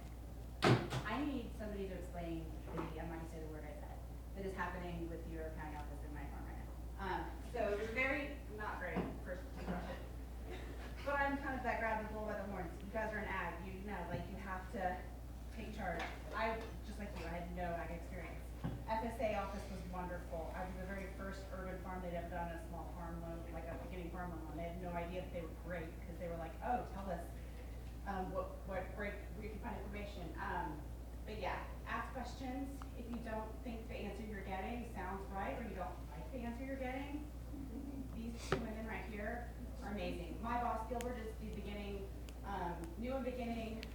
Speaker 8: I need somebody to explain I'm not gonna say the word I said, that is happening with your county office in my farm right now. So it was very, not great, first impression. But I'm kind of that grabbing bull by the horns. You guys are an ag, you know, like you have to take charge. I, just like you, I had no ag experience. FSA office was wonderful. I was the very first urban farm they'd ever done a small farm loan, like a beginning farm loan. They had no idea that they were great because they were like, oh, tell us what great, we can find information. But yeah, ask questions. If you don't think the answer you're getting sounds right or you don't like the answer you're getting, these two women right here are amazing. My boss, Gilbert, is the beginning, new and beginning,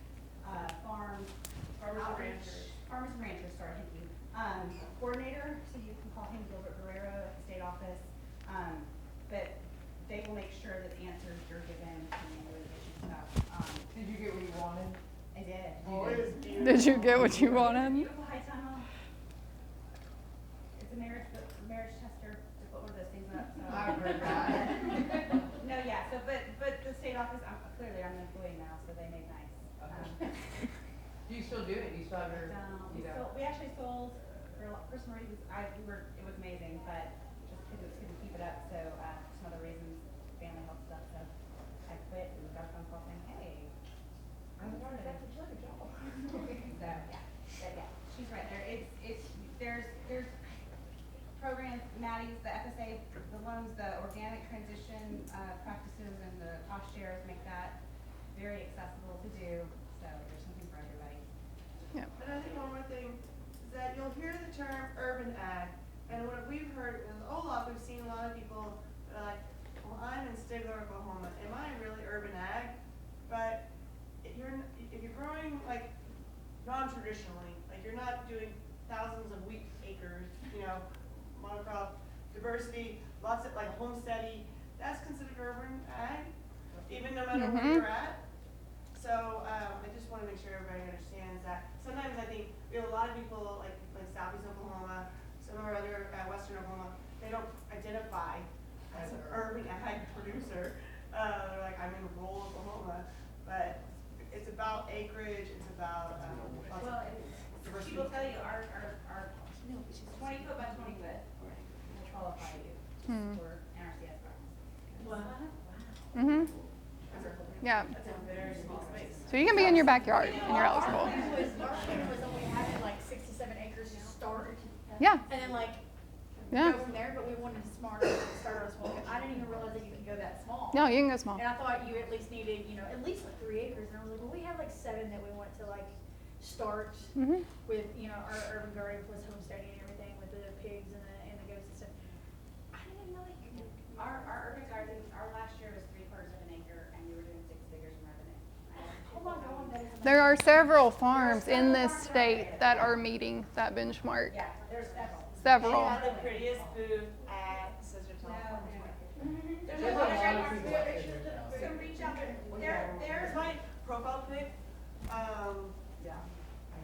Speaker 8: farm.
Speaker 3: Farmers and
Speaker 8: outreach-
Speaker 3: ranchers.
Speaker 8: Farmers and ranchers, sorry, thank you. Coordinator, so you can call him Gilbert Guerrero at the state office. But they will make sure that the answers you're given can be stuff.
Speaker 4: Did you get what you wanted?
Speaker 8: I did.
Speaker 3: Oh, it is beautiful.
Speaker 2: Did you get what you wanted?
Speaker 8: Beautiful high tunnel. It's a marriage tester to put one of those things up, so.
Speaker 4: I've heard that.
Speaker 8: No, yeah, so, but the state office, clearly I'm an employee now, so they made nice.
Speaker 4: Do you still do it? Do you still have your,
Speaker 8: We actually sold, for some reasons, it was amazing, but just because couldn't keep it up, so, some other reasons, family health stuff, so I quit and got a phone call saying, hey, I'm a part of that, would you like a job? So, yeah, she's right there, there's programs, Maddie's, the FSA, the loans, the organic transition, practices and the cost shares make that very accessible to do, so there's something for everybody.
Speaker 2: Yeah.
Speaker 3: And I think one more thing is that you'll hear the term urban ag, and what we've heard with OLAC, we've seen a lot of people that are like, well, I'm in Stigler, Oklahoma. Am I really urban ag? But if you're growing like non-traditionally, like you're not doing thousands of wheat acres, you know, monocrop, diversity, lots of like homesteady, that's considered urban ag, even no matter where you're at. So I just want to make sure everybody understands that. Sometimes I think we have a lot of people like Southeast Oklahoma, some of our other Western Oklahoma, they don't identify as an urban ag producer. They're like, I'm in rural Oklahoma, but it's about acreage. It's about
Speaker 8: Well,
Speaker 3: diversity.
Speaker 8: she will tell you our 20 foot by 20 foot will qualify you for NRCS grants. Wow.
Speaker 2: Mhm. Yeah.
Speaker 3: That's a very small space.
Speaker 2: So you can be in your backyard and you're eligible.
Speaker 7: Our plan was only having like 6 to 7 acres to start.
Speaker 2: Yeah.
Speaker 7: And then like,
Speaker 2: Yeah.
Speaker 7: go from there, but we wanted to start on small. I didn't even realize that you could go that small.
Speaker 2: No, you can go small.
Speaker 7: And I thought you at least needed, at least like 3 acres. And I was like, well, we have like 7 that we want to like start
Speaker 2: Mhm.
Speaker 7: with, our urban garden plus homesteading and everything with the pigs and the goats and stuff. I didn't even know that you could.
Speaker 8: Our urban garden, our last year was 3/4 of an acre and we were doing 6 figures in revenue.
Speaker 7: Oh my God, that is amazing.
Speaker 2: There are several farms in this state that are meeting that benchmark.
Speaker 8: Yeah, there's several.
Speaker 2: Several.
Speaker 3: They have the prettiest booth at Citrus.
Speaker 8: There's
Speaker 4: There's a lot of people like
Speaker 8: So reach out there. There's
Speaker 3: My profile pic. Yeah.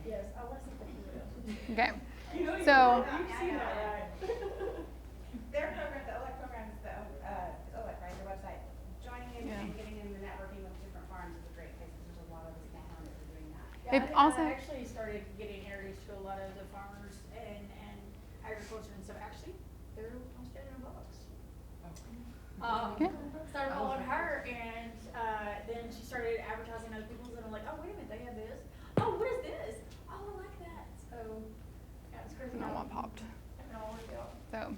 Speaker 7: Yes, I want to see pictures.
Speaker 2: Okay.
Speaker 3: You know,
Speaker 2: So-
Speaker 3: you've seen that, right?
Speaker 8: Their program, the OLAC program is the, OLAC, right, their website. Joining in
Speaker 2: Yeah.
Speaker 8: and getting in the networking with different farms is a great place, because there's a lot of the small farms that are doing that.
Speaker 7: Yeah,
Speaker 2: It
Speaker 7: I
Speaker 2: also-
Speaker 7: actually started getting introduced to a lot of the farmers and agriculture and stuff. Actually, they're homesteading in Bucks.
Speaker 2: Okay.
Speaker 7: Started following her, and then she started advertising other people's, and I'm like, oh, wait a minute, they have this. Oh, what is this? Oh, I like that. So, yeah, it's crazy.
Speaker 2: No
Speaker 7: how
Speaker 2: one popped.
Speaker 7: it all worked out.
Speaker 2: So,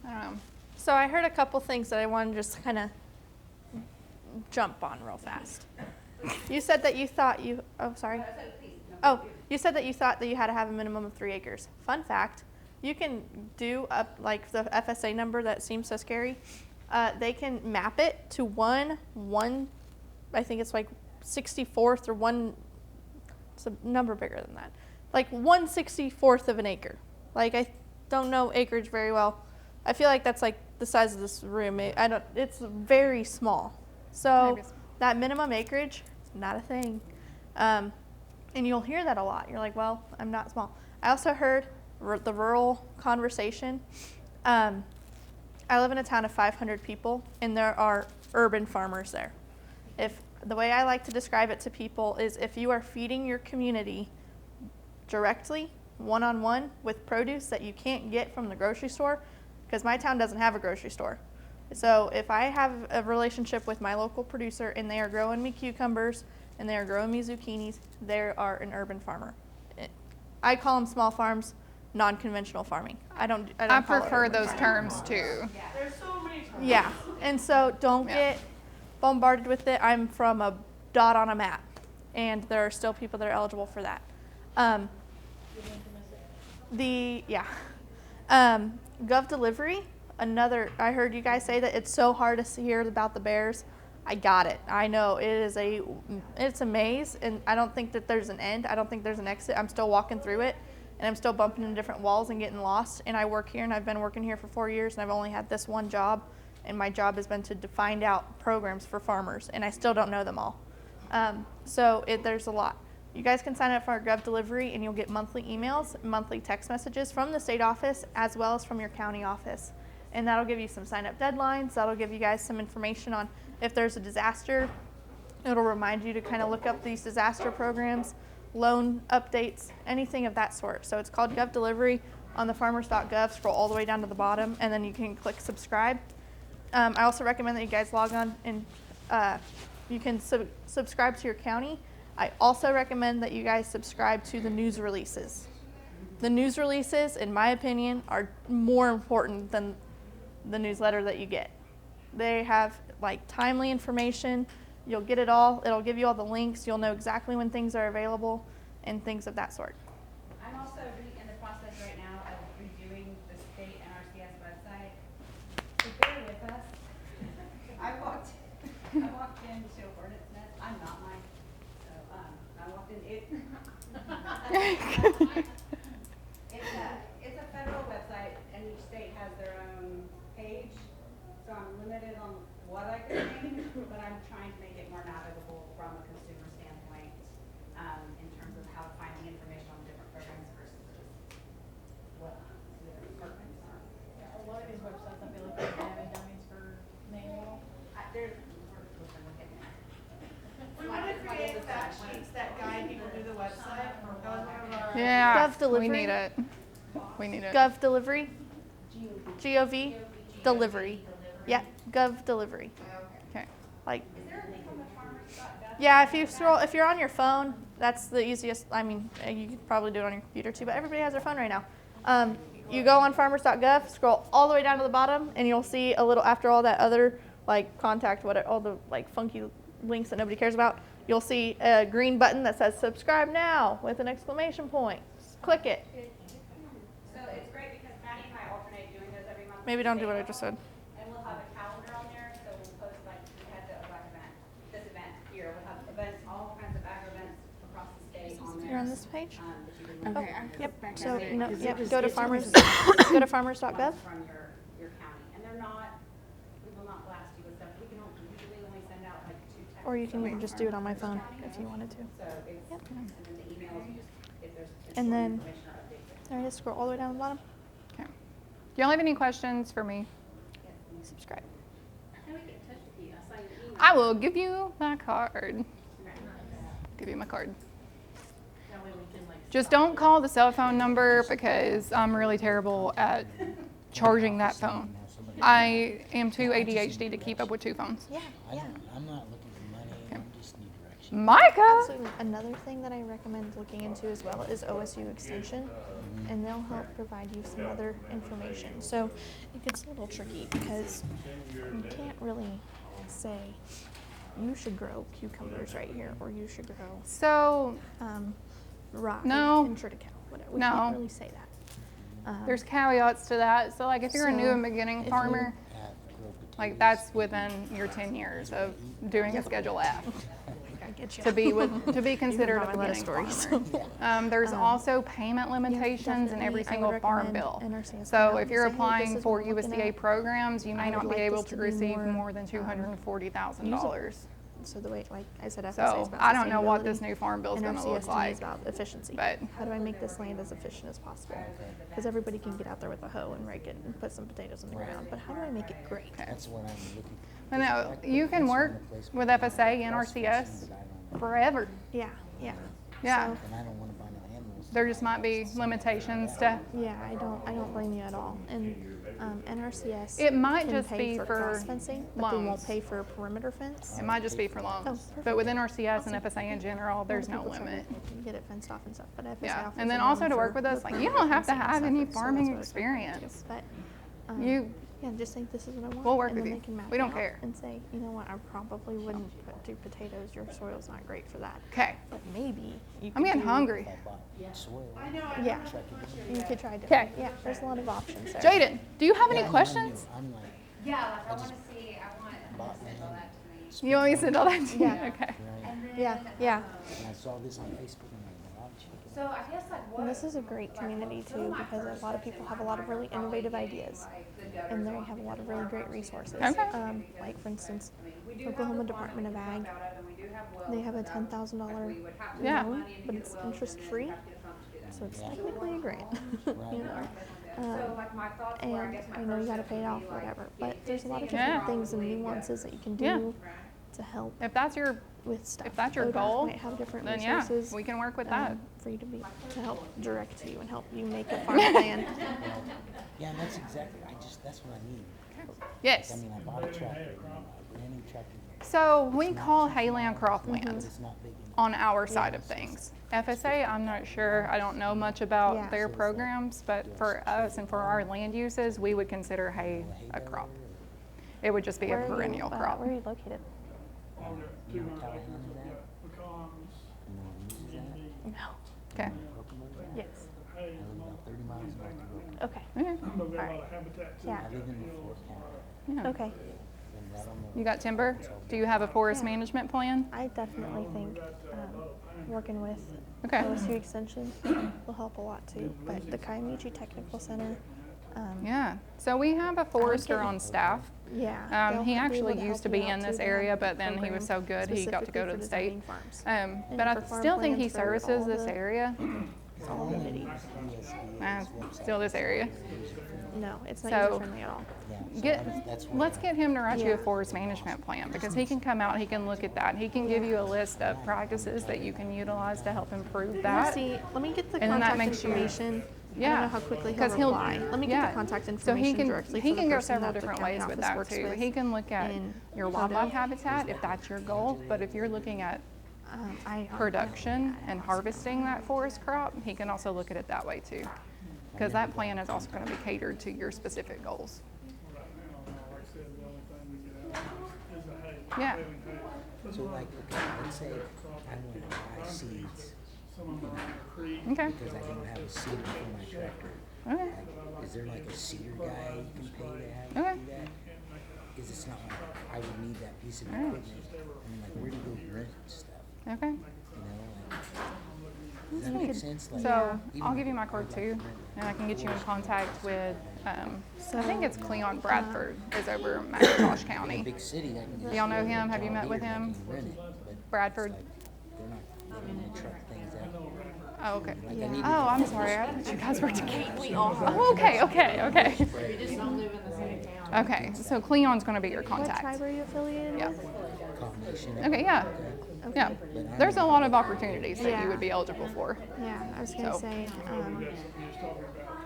Speaker 2: I don't know.
Speaker 1: So I heard a couple things that I want to just kind of jump on real fast. You said that you thought you, oh, sorry. Oh, you said that you thought that you had to have a minimum of 3 acres. Fun fact, you can do up like the FSA number that seems so scary. They can map it to one, I think it's like 64th or one, it's a number bigger than that. Like 1/64 of an acre. Like I don't know acreage very well. I feel like that's like the size of this room. It's very small. So
Speaker 2: Maybe it's-
Speaker 1: that minimum acreage is not a thing. And you'll hear that a lot. You're like, well, I'm not small. I also heard the rural conversation. I live in a town of 500 people, and there are urban farmers there. If the way I like to describe it to people is if you are feeding your community directly, one-on-one, with produce that you can't get from the grocery store, because my town doesn't have a grocery store. So if I have a relationship with my local producer and they are growing me cucumbers and they are growing me zucchinis, they are an urban farmer. I call them small farms, non-conventional farming. I don't
Speaker 2: I
Speaker 1: call it
Speaker 2: prefer
Speaker 1: urban
Speaker 2: those
Speaker 1: farming.
Speaker 2: terms too.
Speaker 3: There's so many terms.
Speaker 1: Yeah, and so don't
Speaker 2: Yeah.
Speaker 1: get bombarded with it. I'm from a dot on a map, and there are still people that are eligible for that. Gov delivery. I heard you guys say that it's so hard to hear about the bears. I got it. I know it's a maze, and I don't think that there's an end. I don't think there's an exit. I'm still walking through it, and I'm still bumping into different walls and getting lost. And I work here, and I've been working here for 4 years, and I've only had this one job, and my job has been to find out programs for farmers, and I still don't know them all. There's a lot. You guys can sign up for our Gov delivery, and you'll get monthly emails, monthly text messages from the state office, as well as from your county office. And that'll give you some sign-up deadlines. That'll give you guys some information on if there's a disaster. It'll remind you to kind of look up these disaster programs, loan updates, anything of that sort. So it's called Gov Delivery on the farmers.gov. Scroll all the way down to the bottom, and then you can click subscribe. I also recommend that you guys log on and you can subscribe to your county. I also recommend that you guys subscribe to the news releases. The news releases, in my opinion, are more important than the newsletter that you get. They have like timely information. You'll get it all. It'll give you all the links. You'll know exactly when things are available and things of that sort.
Speaker 8: I'm also in the process right now of redoing the state NRCS website. So bear with us. I walked into a hornet's nest. I'm not mine. So I walked in it. It's a federal website, and each state has their own page. So I'm limited on what I can change, but I'm trying to make it more navigable from a consumer standpoint, in terms of how to find the information on different programs versus just what the departments are.
Speaker 7: Yeah, a lot of these websites, I feel like they have dummies for manual.
Speaker 8: We're looking at it.
Speaker 3: We want to create fact sheets that guide people through the website. That was one of our.
Speaker 2: Yeah,
Speaker 1: Gov delivery.
Speaker 2: we need it. We need it.
Speaker 1: Gov delivery. GOV delivery. Yeah, Gov delivery.
Speaker 2: Okay.
Speaker 1: Like,
Speaker 8: Is there a link on the farmers.gov?
Speaker 1: yeah, if you're on your phone, that's the easiest. I mean, you could probably do it on your computer too, but everybody has their phone right now. You go on farmers.gov, scroll all the way down to the bottom, and you'll see a little after all that other like contact, all the like funky links that nobody cares about. You'll see a green button that says subscribe now with an exclamation point. Click it.
Speaker 8: So it's great because Maddie and I alternate doing those every month.
Speaker 1: Maybe don't do what I just said.
Speaker 8: And we'll have a calendar on there, so we'll post like, we had the OLAC event, this event here, we'll have events, all kinds of agri events across the state on there.
Speaker 1: You're on this page.
Speaker 8: that you can look at.
Speaker 1: Yep.
Speaker 8: And
Speaker 1: So
Speaker 8: then
Speaker 1: no,
Speaker 8: it's
Speaker 1: yep.
Speaker 8: just-
Speaker 1: Go to
Speaker 8: it's
Speaker 1: farmers.
Speaker 8: just
Speaker 1: Go to farmers.gov.
Speaker 8: ones from your county, and they're not, we will not blast you with stuff, we usually only send out like 2 texts
Speaker 1: Or you can even just do it on my phone if you wanted to. Yep. And then, all right, scroll all the way down the bottom.
Speaker 2: Okay. Do y'all have any questions for me?
Speaker 1: Subscribe.
Speaker 2: I will give you my card. Give you my card. Just don't call the cell phone number because I'm really terrible at charging that phone. I am too ADHD to keep up with 2 phones.
Speaker 1: Yeah, yeah.
Speaker 6: I'm not looking for money, I just need direction.
Speaker 2: Micah!
Speaker 1: Absolutely. Another thing that I recommend looking into as well is OSU Extension, and they'll help provide you some other information. So it gets a little tricky because you can't really say you should grow cucumbers right here, or you should grow
Speaker 2: So
Speaker 1: rock
Speaker 2: No.
Speaker 1: and triticale. Whatever. We
Speaker 2: No.
Speaker 1: can't really say that.
Speaker 2: there's caveats to that. So like if you're a new
Speaker 1: So,
Speaker 2: and beginning
Speaker 1: if you-
Speaker 2: farmer,
Speaker 6: Grow potatoes.
Speaker 2: like that's within your 10 years of doing a Schedule F
Speaker 1: I get you.
Speaker 2: to be considered a
Speaker 1: Mama led a
Speaker 2: beginning
Speaker 1: story,
Speaker 2: farmer. There's also payment limitations in every single farm bill. So if you're applying for USDA programs, you may
Speaker 1: I would
Speaker 2: not be
Speaker 1: like
Speaker 2: able
Speaker 1: this
Speaker 2: to
Speaker 1: to be
Speaker 2: receive
Speaker 1: more,
Speaker 2: more than $240,000.
Speaker 1: So the way, like I said, FSA is
Speaker 2: So
Speaker 1: about
Speaker 2: I don't know what this
Speaker 1: sustainability,
Speaker 2: new farm bill is
Speaker 1: and
Speaker 2: going to look
Speaker 1: RCSD
Speaker 2: like.
Speaker 1: is about efficiency.
Speaker 2: but-
Speaker 1: How do I make this land as efficient as possible? Because everybody can get out there with a hoe and rake it and put some potatoes in the ground, but how do I make it great?
Speaker 6: That's what I'm looking for.
Speaker 2: I know you can work with FSA and RCS forever.
Speaker 1: Yeah, yeah.
Speaker 2: Yeah.
Speaker 1: So,
Speaker 6: And I don't wanna buy no animals.
Speaker 2: There just might be limitations to.
Speaker 1: yeah, I don't blame you at all. And NRCS
Speaker 2: It might
Speaker 1: can
Speaker 2: just
Speaker 1: pay
Speaker 2: be
Speaker 1: for
Speaker 2: for
Speaker 1: cross fencing, but they won't
Speaker 2: loans.
Speaker 1: pay for a perimeter fence.
Speaker 2: It might just be for loans, but within RCS and FSA in general, there's no limit.
Speaker 1: Get it fenced off and stuff, but FSA
Speaker 2: Yeah,
Speaker 1: offers
Speaker 2: and then
Speaker 1: a
Speaker 2: also
Speaker 1: loan
Speaker 2: to work
Speaker 1: for
Speaker 2: with us,
Speaker 1: the
Speaker 2: like you
Speaker 1: perimeter
Speaker 2: don't have to
Speaker 1: fencing and
Speaker 2: have
Speaker 1: stuff,
Speaker 2: any
Speaker 1: so that's
Speaker 2: farming
Speaker 1: what I was looking into.
Speaker 2: experience.
Speaker 1: But
Speaker 2: You
Speaker 1: yeah, just think this is what I want.
Speaker 2: We'll work
Speaker 1: and
Speaker 2: with
Speaker 1: then
Speaker 2: you.
Speaker 1: They can map
Speaker 2: We
Speaker 1: it
Speaker 2: don't
Speaker 1: out
Speaker 2: care.
Speaker 1: And say, you know what, I probably wouldn't do potatoes. Your soil's not great for that.
Speaker 2: okay?
Speaker 1: But maybe you
Speaker 2: I'm
Speaker 1: could
Speaker 2: getting
Speaker 1: do-
Speaker 2: hungry.
Speaker 6: I bought soil.
Speaker 1: Yeah, you could try to.
Speaker 2: Okay.
Speaker 1: Yeah, there's a lot of options there.
Speaker 2: Jaden, do you have any
Speaker 6: Yeah, I'm
Speaker 2: questions?
Speaker 6: new. I'm like,
Speaker 5: Yeah, like I
Speaker 6: I
Speaker 5: wanna
Speaker 6: just
Speaker 5: see, I want
Speaker 6: bought
Speaker 5: to send all
Speaker 6: land.
Speaker 5: that to me.
Speaker 2: You want me to send all that to you?
Speaker 1: Yeah.
Speaker 2: Okay.
Speaker 6: Right.
Speaker 5: And then,
Speaker 1: Yeah, yeah.
Speaker 6: And I saw this on Facebook and I'm like, I'll check it
Speaker 5: So I guess like what?
Speaker 1: And this is a great community too because a lot of people have a lot of really innovative ideas, and they have a lot of really great resources.
Speaker 2: Okay.
Speaker 1: Like for instance, Oklahoma Department of Ag, they have a $10,000
Speaker 2: Yeah.
Speaker 1: loan, but it's interest free, so it's technically a grant. you know? And I know you got to pay it off, or whatever. But there's a lot of different
Speaker 2: Yeah.
Speaker 1: things and nuances that you can do
Speaker 2: Yeah.
Speaker 1: to help
Speaker 2: If that's your
Speaker 1: with stuff.
Speaker 2: if that's your
Speaker 1: ODOT
Speaker 2: goal,
Speaker 1: might have different
Speaker 2: then yeah,
Speaker 1: resources.
Speaker 2: we can work with that.
Speaker 1: For you to help direct you and help you make a farm plan.
Speaker 6: out. Yeah, and that's exactly, that's what I need.
Speaker 2: Yes.
Speaker 6: I mean, I bought a tractor, a brand new tractor,
Speaker 2: So we call hayland
Speaker 1: Mm-hmm.
Speaker 2: cropland
Speaker 6: but it's not big enough.
Speaker 2: on our side of things. FSA, I'm not sure. I don't know much about
Speaker 1: Yeah.
Speaker 2: their programs, but for us and for our land uses, we would consider hay a crop. It would just be a perennial crop.
Speaker 1: Where are you located?
Speaker 6: You know what Tallahassee is at? You know what Reeves is at?
Speaker 1: No.
Speaker 2: Okay.
Speaker 6: Kokomo's at?
Speaker 1: Yes.
Speaker 6: I live about 30 miles north of Kokomo.
Speaker 1: Okay.
Speaker 2: Okay.
Speaker 1: All right. Yeah.
Speaker 6: I live in the Fort County,
Speaker 2: Yeah.
Speaker 1: Okay.
Speaker 6: and right on the.
Speaker 2: You got timber? Do you have a forest
Speaker 1: Yeah.
Speaker 2: management plan?
Speaker 1: I definitely think working with
Speaker 2: Okay.
Speaker 1: OSU Extension will help a lot too. But the Kiamichi Technical Center,
Speaker 2: Yeah. So we have a forester
Speaker 1: getting-
Speaker 2: on staff.
Speaker 1: yeah.
Speaker 2: He
Speaker 1: they'll be
Speaker 2: actually
Speaker 1: able to
Speaker 2: used
Speaker 1: help
Speaker 2: to
Speaker 1: you
Speaker 2: be
Speaker 1: out
Speaker 2: in
Speaker 1: too.
Speaker 2: this
Speaker 1: They
Speaker 2: area,
Speaker 1: have a
Speaker 2: but then he was so
Speaker 1: program
Speaker 2: good, he got to go
Speaker 1: specifically
Speaker 2: to the
Speaker 1: for
Speaker 2: state.
Speaker 1: designing farms.
Speaker 2: But I
Speaker 1: for farm
Speaker 2: still think he
Speaker 1: plans for
Speaker 2: services
Speaker 1: all
Speaker 2: this
Speaker 1: the-
Speaker 2: area.
Speaker 1: It's all the nitty.
Speaker 2: Still this area.
Speaker 1: No, it's not
Speaker 2: So-
Speaker 1: user friendly at all.
Speaker 6: Yeah, so
Speaker 2: Get,
Speaker 6: that's what
Speaker 2: let's get him to write you a
Speaker 1: Yeah.
Speaker 2: forest management plan because he can come out, he can look at that. He can give you a list of practices that you can utilize to help improve
Speaker 1: Let me
Speaker 2: that.
Speaker 1: see. Let me get the
Speaker 2: And then that
Speaker 1: contact
Speaker 2: makes you-
Speaker 1: information. I
Speaker 2: Yeah,
Speaker 1: don't know how quickly he'll
Speaker 2: 'cause he'll-
Speaker 1: reply. Let me get
Speaker 2: yeah.
Speaker 1: the contact
Speaker 2: So
Speaker 1: information directly
Speaker 2: he
Speaker 1: for the
Speaker 2: can go
Speaker 1: person
Speaker 2: several
Speaker 1: that the
Speaker 2: different
Speaker 1: county
Speaker 2: ways with
Speaker 1: office
Speaker 2: that
Speaker 1: works
Speaker 2: too.
Speaker 1: with.
Speaker 2: He can look at
Speaker 1: And
Speaker 2: your
Speaker 1: how
Speaker 2: wildlife
Speaker 1: to-
Speaker 2: habitat if that's your goal, but if you're looking at
Speaker 1: I
Speaker 2: production and harvesting that forest crop, he can also look at it that way too. Because that plan is also going to be catered to your specific goals. Yeah.
Speaker 6: So like, okay, let's say I want to buy seeds
Speaker 2: Okay.
Speaker 6: because I don't have a seeder for my tractor.
Speaker 2: Okay.
Speaker 6: Like, is there like a seeder guy you can pay to have
Speaker 2: Okay.
Speaker 6: do that? Because it's not like I would need that piece of equipment. I mean, like, where do you go rent stuff?
Speaker 2: Okay.
Speaker 6: You know, like,
Speaker 9: Does that make sense? Like,
Speaker 2: So
Speaker 9: even
Speaker 2: I'll give you my card too, and I can get you in contact with, I think it's Cleon Bradford is over McIntosh
Speaker 9: in a
Speaker 2: County.
Speaker 9: big city, I can
Speaker 2: Do
Speaker 9: just
Speaker 2: y'all know
Speaker 9: go to
Speaker 2: him? Have you
Speaker 9: John
Speaker 2: met
Speaker 9: Deere
Speaker 2: with
Speaker 9: and I
Speaker 2: him?
Speaker 9: can rent it, but
Speaker 2: Bradford?
Speaker 9: it's like, they're not gonna truck things out.
Speaker 2: Oh, okay.
Speaker 9: Like, I need to
Speaker 2: Oh,
Speaker 9: get
Speaker 2: I'm sorry. I thought you guys were together.
Speaker 5: We are.
Speaker 2: Oh, okay.
Speaker 4: We just don't live in the same town.
Speaker 2: Okay, so Cleon's going to be your
Speaker 1: What tribe
Speaker 2: contact.
Speaker 1: are you affiliated
Speaker 2: Yeah.
Speaker 1: with?
Speaker 9: combination of
Speaker 2: Okay, yeah. Yeah. There's a lot of opportunities that
Speaker 1: Yeah.
Speaker 2: you would be eligible for.
Speaker 1: Yeah, I was gonna
Speaker 2: So-
Speaker 1: say,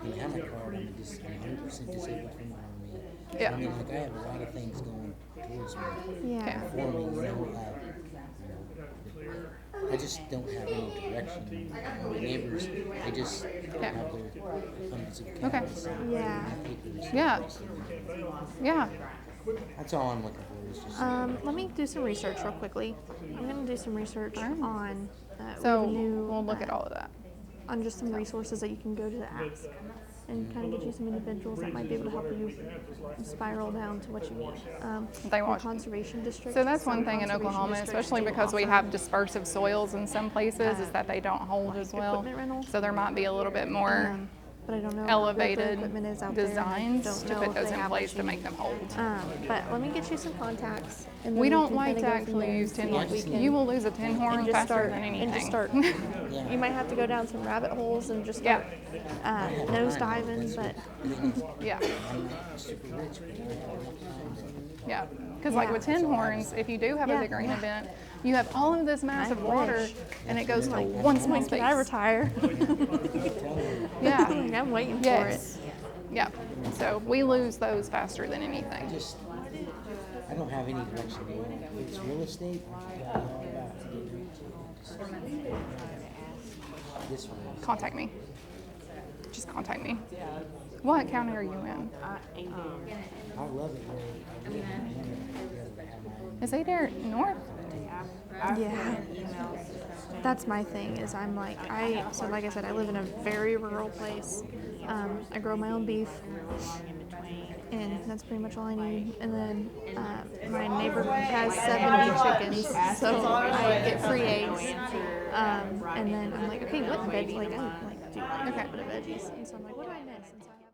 Speaker 9: You have my card, I'm just 100% disabled from the army.
Speaker 2: Yeah.
Speaker 9: I mean, like, I have a lot of things going towards me.
Speaker 1: yeah.
Speaker 9: For me, you know, I just don't have any direction. My neighbors, they just have their hundreds of cows. and
Speaker 1: Yeah.
Speaker 9: acres.
Speaker 2: Yeah. Yeah.
Speaker 9: That's all I'm looking for is just.
Speaker 1: Let me do some research real quickly. I'm gonna do some research on we
Speaker 2: So
Speaker 1: have a new,
Speaker 2: we'll look at all of that.
Speaker 1: on just some resources that you can go to ask and kind of get you some individuals that might be able to help you spiral down to what you need.
Speaker 2: They
Speaker 1: your
Speaker 2: watch.
Speaker 1: conservation district.
Speaker 2: So that's
Speaker 1: some
Speaker 2: one thing in
Speaker 1: conservation
Speaker 2: Oklahoma,
Speaker 1: districts
Speaker 2: especially
Speaker 1: do
Speaker 2: because we
Speaker 1: offer,
Speaker 2: have dispersive soils in some places, is that they don't hold as well.
Speaker 1: equipment rental.
Speaker 2: So there might be a little bit more
Speaker 1: but I don't know
Speaker 2: elevated
Speaker 1: what the equipment is out there, and I
Speaker 2: designs
Speaker 1: don't
Speaker 2: to
Speaker 1: know
Speaker 2: put
Speaker 1: if
Speaker 2: those
Speaker 1: they
Speaker 2: in
Speaker 1: have what
Speaker 2: place
Speaker 1: you
Speaker 2: to make
Speaker 1: need.
Speaker 2: them hold.
Speaker 1: But let me get you some contacts. And
Speaker 2: We
Speaker 1: then
Speaker 2: don't
Speaker 1: can
Speaker 2: like to
Speaker 1: kinda go from
Speaker 2: actually
Speaker 1: there
Speaker 2: use
Speaker 1: and
Speaker 2: tin
Speaker 1: see what
Speaker 2: horns.
Speaker 1: we can-
Speaker 2: You will lose a tin horn
Speaker 1: and just
Speaker 2: faster
Speaker 1: start
Speaker 2: than anything.
Speaker 1: and just start. You might have to go down some rabbit holes and just start nose diving, but
Speaker 2: Yeah.
Speaker 9: I'm not super rich, but I have enough time to.
Speaker 2: Yeah, because like with tin horns, if you do have a big rain event, you have all of this massive water,
Speaker 1: wish.
Speaker 2: and it goes to one small
Speaker 1: when can I
Speaker 2: space.
Speaker 1: retire?
Speaker 2: Yeah.
Speaker 1: Like, I'm waiting
Speaker 2: Yes. Yeah. So we lose those faster than
Speaker 9: I
Speaker 2: anything.
Speaker 9: just, I don't have any direction to go. If it's real estate, I'm all about getting into it. This one.
Speaker 2: Contact me. Just contact me. What county are you in?
Speaker 9: I love it where I live in together to have my own.
Speaker 2: Is Adair north?
Speaker 1: Yeah. That's my thing is I'm like, so like I said, I live in a very rural place. I grow my own beef and that's pretty much all I need. And then my neighbor has 70 chickens, so I get free eggs. And then I'm like, okay, what veg? Like I like do like a little bit of veggies, and so I'm like, what do I miss? And so I have